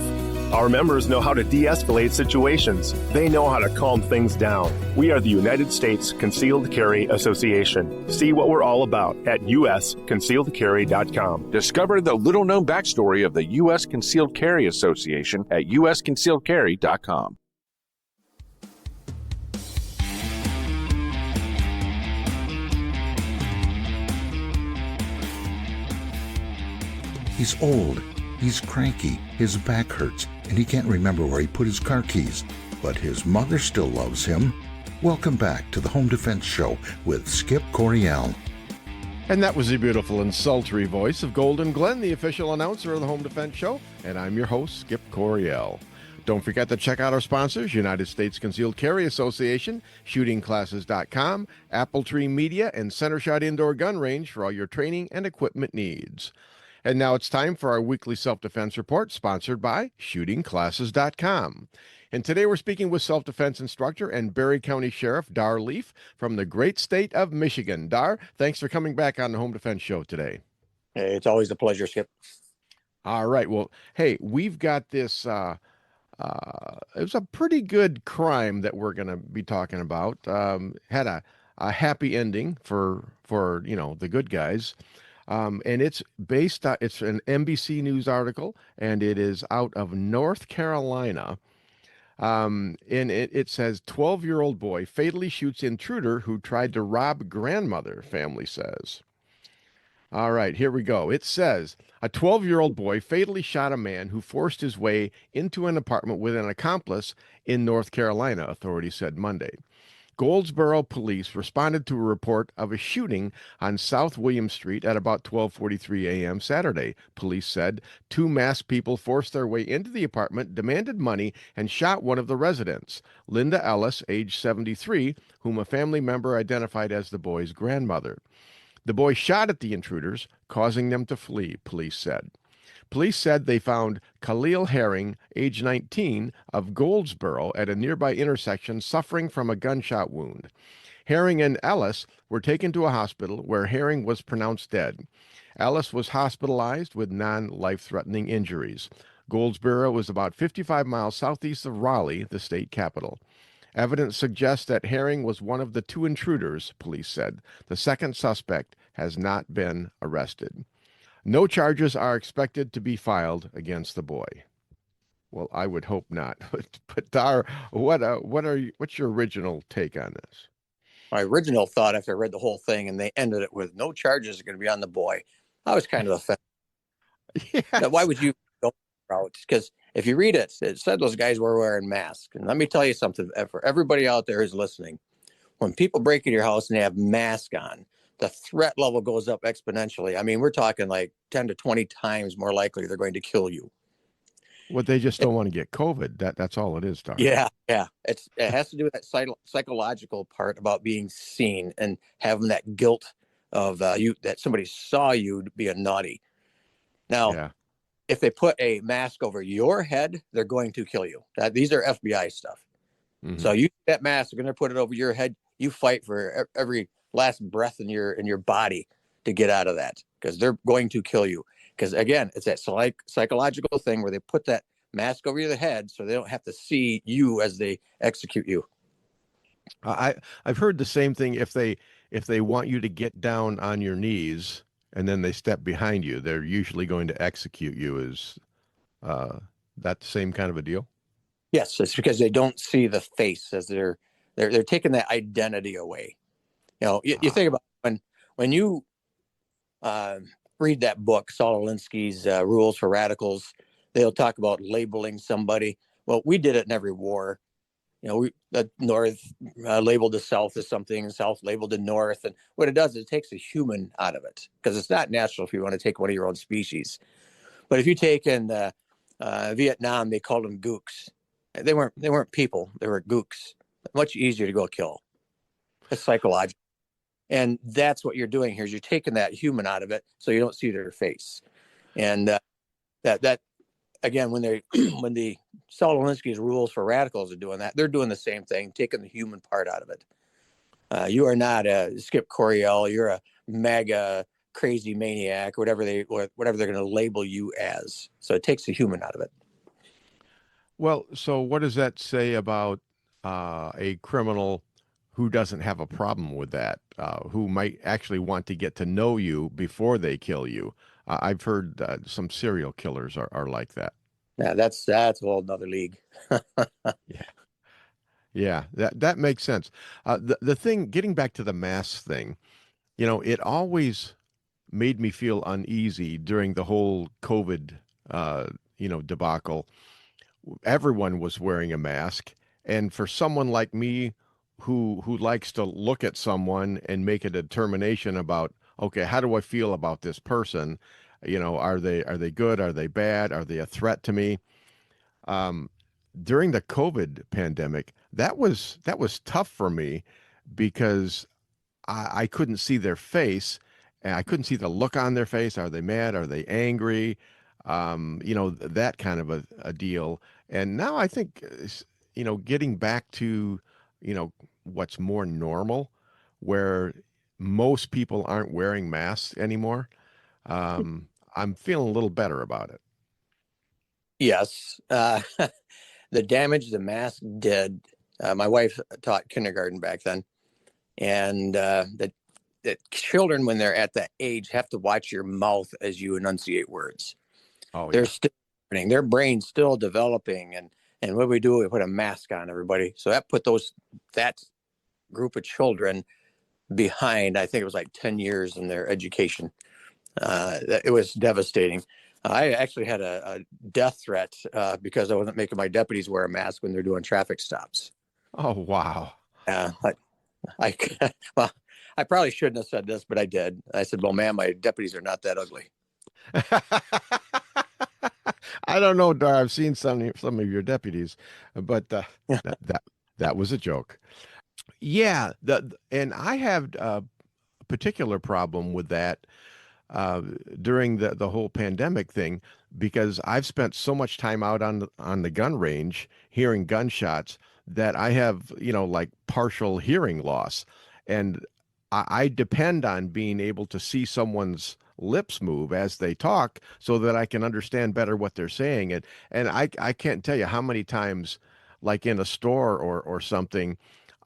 S6: Our members know how to de-escalate situations. They know how to calm things down. We are the United States Concealed Carry Association. See what we're all about at usconcealedcarry.com.
S7: Discover the little-known backstory of the U.S. Concealed Carry Association at usconcealedcarry.com.
S1: He's old, he's cranky, his back hurts, and he can't remember where he put his car keys. But his mother still loves him. Welcome back to the Home Defense Show with Skip Coryell.
S2: And that was the beautiful and sultry voice of Golden Glenn, the official announcer of the Home Defense Show. And I'm your host, Skip Coryell. Don't forget to check out our sponsors, United States Concealed Carry Association, shootingclasses.com, Apple Tree Media, and Center Shot Indoor Gun Range for all your training and equipment needs. And now it's time for our weekly self-defense report, sponsored by shootingclasses.com. And today we're speaking with self-defense instructor and Berry County Sheriff Dar Leaf from the great state of Michigan. Dar, thanks for coming back on the Home Defense Show today.
S9: Hey, it's always a pleasure, Skip.
S2: All right. Well, hey, we've got this, it was a pretty good crime that we're going to be talking about. Had a happy ending for the good guys. And it's based on, it's an NBC News article, and it is out of North Carolina. And it says 12-year-old boy fatally shoots intruder who tried to rob grandmother, family says. All right, here we go. It says a 12-year-old boy fatally shot a man who forced his way into an apartment with an accomplice in North Carolina, authorities said Monday. Goldsboro police responded to a report of a shooting on South William Street at about 12:43 a.m. Saturday. Police said 2 masked people forced their way into the apartment, demanded money, and shot one of the residents, Linda Ellis, age 73, whom a family member identified as the boy's grandmother. The boy shot at the intruders, causing them to flee, police said. Police said they found Khalil Herring, age 19, of Goldsboro at a nearby intersection suffering from a gunshot wound. Herring and Ellis were taken to a hospital where Herring was pronounced dead. Ellis was hospitalized with non-life-threatening injuries. Goldsboro was about 55 miles southeast of Raleigh, the state capital. Evidence suggests that Herring was one of the 2 intruders, police said. The second suspect has not been arrested. No charges are expected to be filed against the boy. Well, I would hope not. But Dar, what's your original take on this?
S9: My original thought after I read the whole thing and they ended it with no charges are going to be on the boy, I was kind of offended.
S2: Yes.
S9: Now, why would you go that route? Because if you read it, it said those guys were wearing masks. And let me tell you something, for everybody out there who's listening, when people break into your house and they have masks on, the threat level goes up exponentially. I mean, we're talking like 10 to 20 times more likely they're going to kill you.
S2: Well, they just don't want to get COVID. That's all it is, Dar.
S9: Yeah. It has to do with that psychological part about being seen and having that guilt of that somebody saw you being naughty. Now, if they put a mask over your head, they're going to kill you. These are FBI stuff. Mm-hmm. So you that mask, they're going to put it over your head. You fight for every last breath in your body to get out of that, because they're going to kill you. Because again, it's that psychological thing where they put that mask over your head so they don't have to see you as they execute you.
S2: I've heard the same thing. If they want you to get down on your knees and then they step behind you, they're usually going to execute you. Is that the same kind of a deal?
S9: Yes, it's because they don't see the face, as they're taking that identity away. You know, you think about when you read that book, Saul Alinsky's Rules for Radicals, they'll talk about labeling somebody. Well, we did it in every war. You know, the North labeled the South as something, and South labeled the North. And what it does is it takes a human out of it, because it's not natural if you want to take one of your own species. But if you take in Vietnam, they called them gooks. They weren't people. They were gooks. Much easier to go kill. It's psychological. And that's what you're doing here, is you're taking that human out of it so you don't see their face. And that again, when the Saul Alinsky's Rules for Radicals are doing that, they're doing the same thing, taking the human part out of it. You are not a Skip Coryell. You're a MAGA crazy maniac, whatever they're going to label you as. So it takes the human out of it.
S2: Well, so what does that say about a criminal who doesn't have a problem with that, who might actually want to get to know you before they kill you? I've heard some serial killers are like that.
S9: Yeah, that's a whole nother league.
S2: Yeah, that makes sense. The thing, getting back to the mask thing, it always made me feel uneasy during the whole COVID, debacle. Everyone was wearing a mask, and for someone like me who likes to look at someone and make a determination about, okay, how do I feel about this person? Are they good? Are they bad? Are they a threat to me? Um, During the COVID pandemic, that was tough for me because I couldn't see their face, and I couldn't see the look on their face. Are they mad? Are they angry? That kind of a deal. And now I think, getting back to, what's more normal, where most people aren't wearing masks anymore. I'm feeling a little better about it.
S9: Yes. The damage the mask did. My wife taught kindergarten back then, and that children, when they're at that age, have to watch your mouth as you enunciate words.
S2: Oh
S9: They're
S2: yeah.
S9: still learning, their brain's still developing, and what we do, we put a mask on everybody. So that put that group of children behind. I think it was like 10 years in their education. It was devastating. I actually had a death threat because I wasn't making my deputies wear a mask when they're doing traffic stops.
S2: Oh wow.
S9: I well, I probably shouldn't have said this, but I did. I said, "Well, ma'am, my deputies are not that ugly."
S2: I don't know, Dar. I've seen some of your deputies, but
S9: Yeah.
S2: that was a joke. Yeah, and I have a particular problem with that uh, during the whole pandemic thing because I've spent so much time out on the gun range hearing gunshots that I have, like partial hearing loss. And I depend on being able to see someone's lips move as they talk so that I can understand better what they're saying. And I can't tell you how many times, like in a store or something,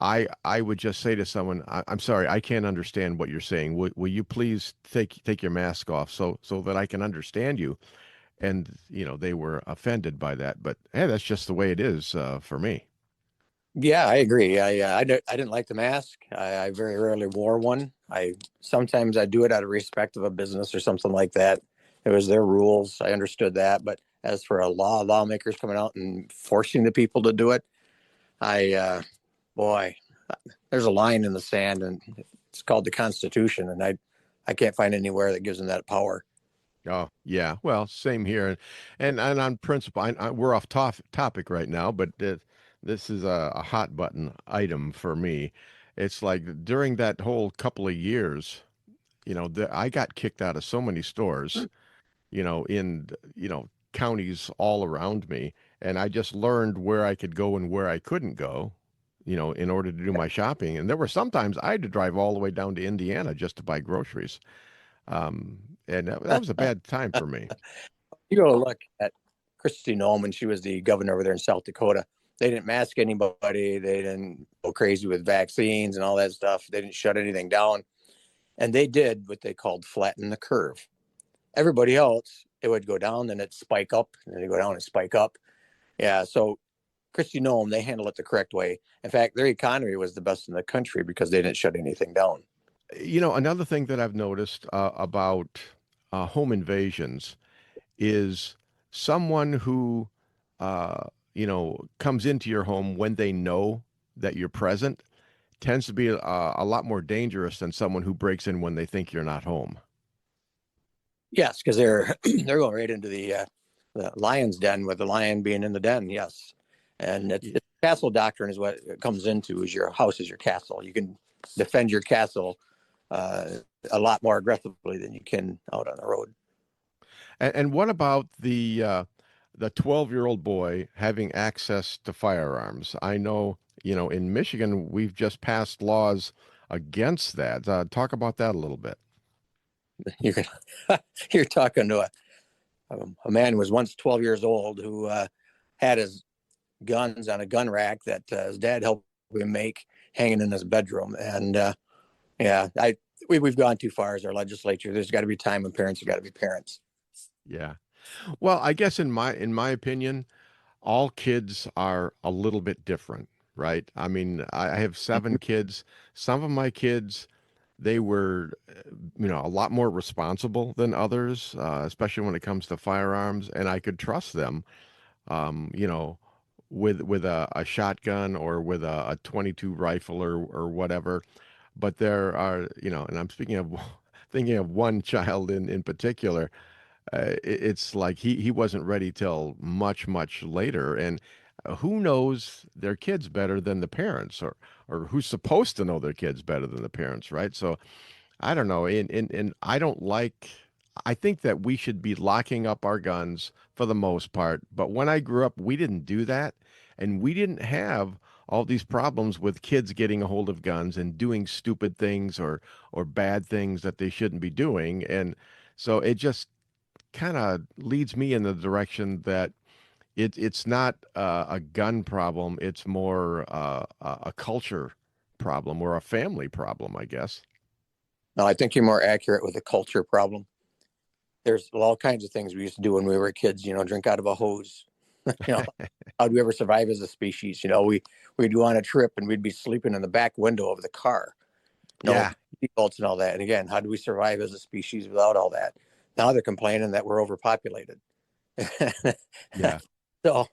S2: I would just say to someone, I'm sorry, I can't understand what you're saying. Will you please take your mask off so that I can understand you? And they were offended by that. But hey, that's just the way it is for me.
S9: Yeah, I agree. I didn't like the mask. I very rarely wore one. I sometimes I do it out of respect of a business or something like that. It was their rules. I understood that. But as for lawmakers coming out and forcing the people to do it, boy, there's a line in the sand, and it's called the Constitution, and I can't find anywhere that gives them that power.
S2: Oh yeah, well, same here, and on principle, we're off topic right now, but this is a hot button item for me. It's like during that whole couple of years, I got kicked out of so many stores, in counties all around me, and I just learned where I could go and where I couldn't go, in order to do my shopping. And there were sometimes I had to drive all the way down to Indiana just to buy groceries. And that was a bad time for me.
S9: You go look at Christy Nome when she was the governor over there in South Dakota. They didn't mask anybody. They didn't go crazy with vaccines and all that stuff. They didn't shut anything down. And they did what they called flatten the curve. Everybody else, it would go down and it'd spike up, and then it go down and spike up. Yeah. So Christy Nome, they handled it the correct way. In fact, their economy was the best in the country because they didn't shut anything down.
S2: Another thing that I've noticed about home invasions is someone who, comes into your home when they know that you're present tends to be a lot more dangerous than someone who breaks in when they think you're not home.
S9: Yes, because they're they're going right into the lion's den with the lion being in the den. Yes, and it's castle doctrine is what it comes into. Is your house is your castle. You can defend your castle a lot more aggressively than you can out on the road.
S2: And what about the 12-year-old boy having access to firearms? I know, in Michigan, we've just passed laws against that. Talk about that a little bit.
S9: You can you're talking to a man who was once 12 years old who had his guns on a gun rack that his dad helped him make, hanging in his bedroom. And yeah, we've gone too far as our legislature. There's got to be time when parents have got to be parents.
S2: Yeah. Well, I guess in my opinion, all kids are a little bit different, right? I mean, I have 7 kids. Some of my kids, they were, a lot more responsible than others, especially when it comes to firearms, and I could trust them, um, you know, with a shotgun or with a 22 rifle or whatever. But there are, and I'm speaking of thinking of one child in particular. It's like he wasn't ready till much later, and who knows their kids better than the parents, or who's supposed to know their kids better than the parents, right? So I don't know, and I don't like. I think that we should be locking up our guns for the most part, but when I grew up, we didn't do that, and we didn't have all these problems with kids getting a hold of guns and doing stupid things or bad things that they shouldn't be doing, and so it just kind of leads me in the direction that it's not a gun problem. It's more a culture problem or a family problem, I guess.
S9: No, I think you're more accurate with the culture problem. There's all kinds of things we used to do when we were kids, drink out of a hose. How'd we ever survive as a species? We'd go on a trip and we'd be sleeping in the back window of the car.
S2: Yeah.
S9: Seatbelts and all that. And again, how do we survive as a species without all that? Now they're complaining that we're overpopulated.
S2: Yeah.
S9: So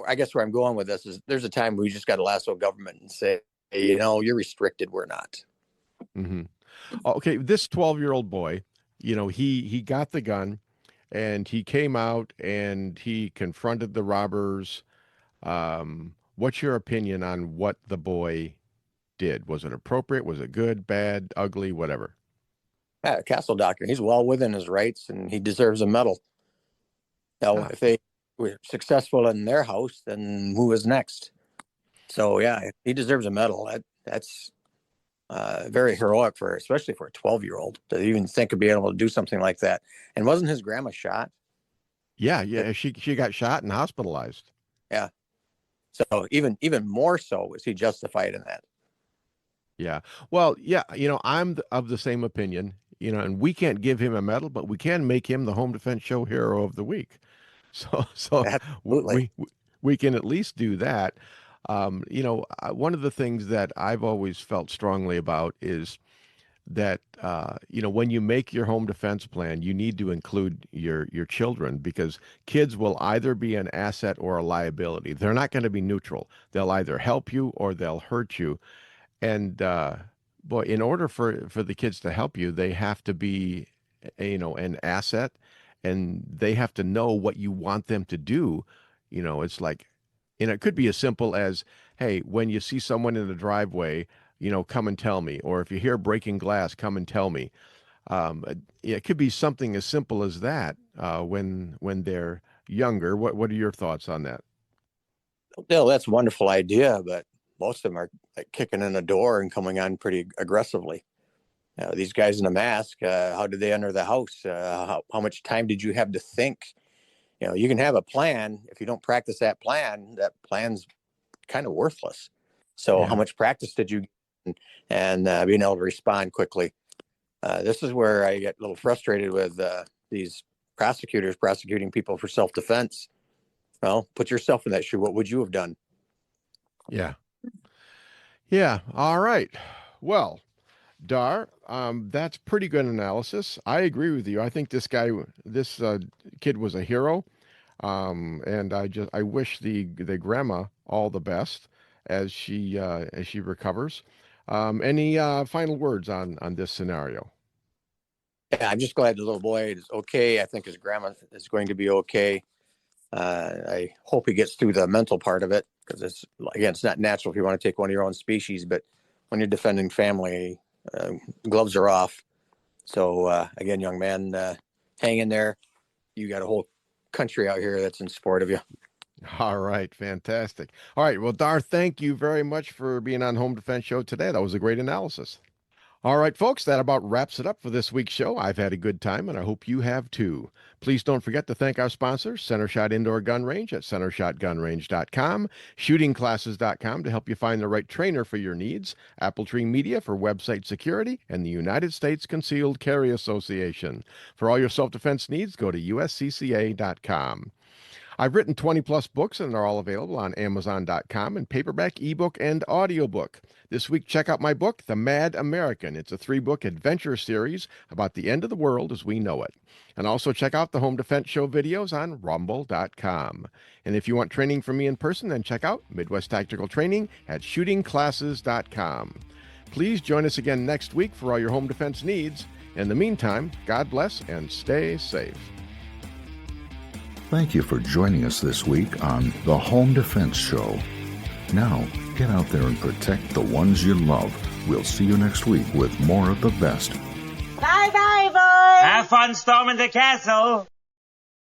S9: I guess where I'm going with this is there's a time we just got to lasso government and say, hey, you're restricted. We're not.
S2: Mm-hmm. Okay, this 12-year-old boy, he got the gun and he came out and he confronted the robbers. What's your opinion on what the boy did? Was it appropriate? Was it good, bad, ugly, whatever?
S9: Castle Doctor, he's well within his rights and he deserves a medal. Now, if they were successful in their house, then who is next? So, yeah, he deserves a medal. That's very heroic especially for a 12-year-old to even think of being able to do something like that. And wasn't his grandma shot?
S2: Yeah. She got shot and hospitalized.
S9: Yeah. So even more so was he justified in that.
S2: Yeah. Well, yeah, I'm of the same opinion, and we can't give him a medal, but we can make him the Home Defense Show Hero of the Week. So
S9: Absolutely.
S2: we can at least do that. One of the things that I've always felt strongly about is that when you make your home defense plan, you need to include your children, because kids will either be an asset or a liability. They're not going to be neutral. They'll either help you or they'll hurt you. And boy, in order for the kids to help you, they have to be, an asset, and they have to know what you want them to do. It's like, it could be as simple as, hey, when you see someone in the driveway, come and tell me. Or if you hear breaking glass, come and tell me. It could be something as simple as that when they're younger. What are your thoughts on that?
S9: Well, that's a wonderful idea, but most of them are like kicking in a door and coming on pretty aggressively. These guys in a mask, how did they enter the house? How much time did you have to think? You can have a plan. If you don't practice that plan's kind of worthless. So how much practice did you get? And being able to respond quickly? This is where I get a little frustrated with these prosecutors prosecuting people for self-defense. Well, put yourself in that shoe. What would you have done?
S2: Yeah. Yeah. All right. Well, Dar, that's pretty good analysis. I agree with you. I think this kid was a hero. And I wish the grandma all the best as she recovers. Any final words on this scenario?
S9: Yeah, I'm just glad the little boy is okay. I think his grandma is going to be okay. I hope he gets through the mental part of it, because it's not natural if you want to take one of your own species, but when you're defending family, gloves are off. So again, young man, hang in there. You got a whole country out here that's in support of you.
S2: All right, fantastic. All right, well, Dar, thank you very much for being on Home Defense Show today. That was a great analysis. All right, folks, that about wraps it up for this week's show. I've had a good time, and I hope you have too. Please don't forget to thank our sponsors, Center Shot Indoor Gun Range at centershotgunrange.com, shootingclasses.com to help you find the right trainer for your needs, Apple Tree Media for website security, and the United States Concealed Carry Association. For all your self-defense needs, go to uscca.com. I've written 20-plus books, and they're all available on Amazon.com in paperback, ebook, and audiobook. This week, check out my book, The Mad American. It's a 3-book adventure series about the end of the world as we know it. And also check out the Home Defense Show videos on Rumble.com. And if you want training from me in person, then check out Midwest Tactical Training at shootingclasses.com. Please join us again next week for all your home defense needs. In the meantime, God bless and stay safe.
S1: Thank you for joining us this week on the Home Defense Show. Now, get out there and protect the ones you love. We'll see you next week with more of the best.
S10: Bye-bye, boys!
S11: Have fun storming the castle!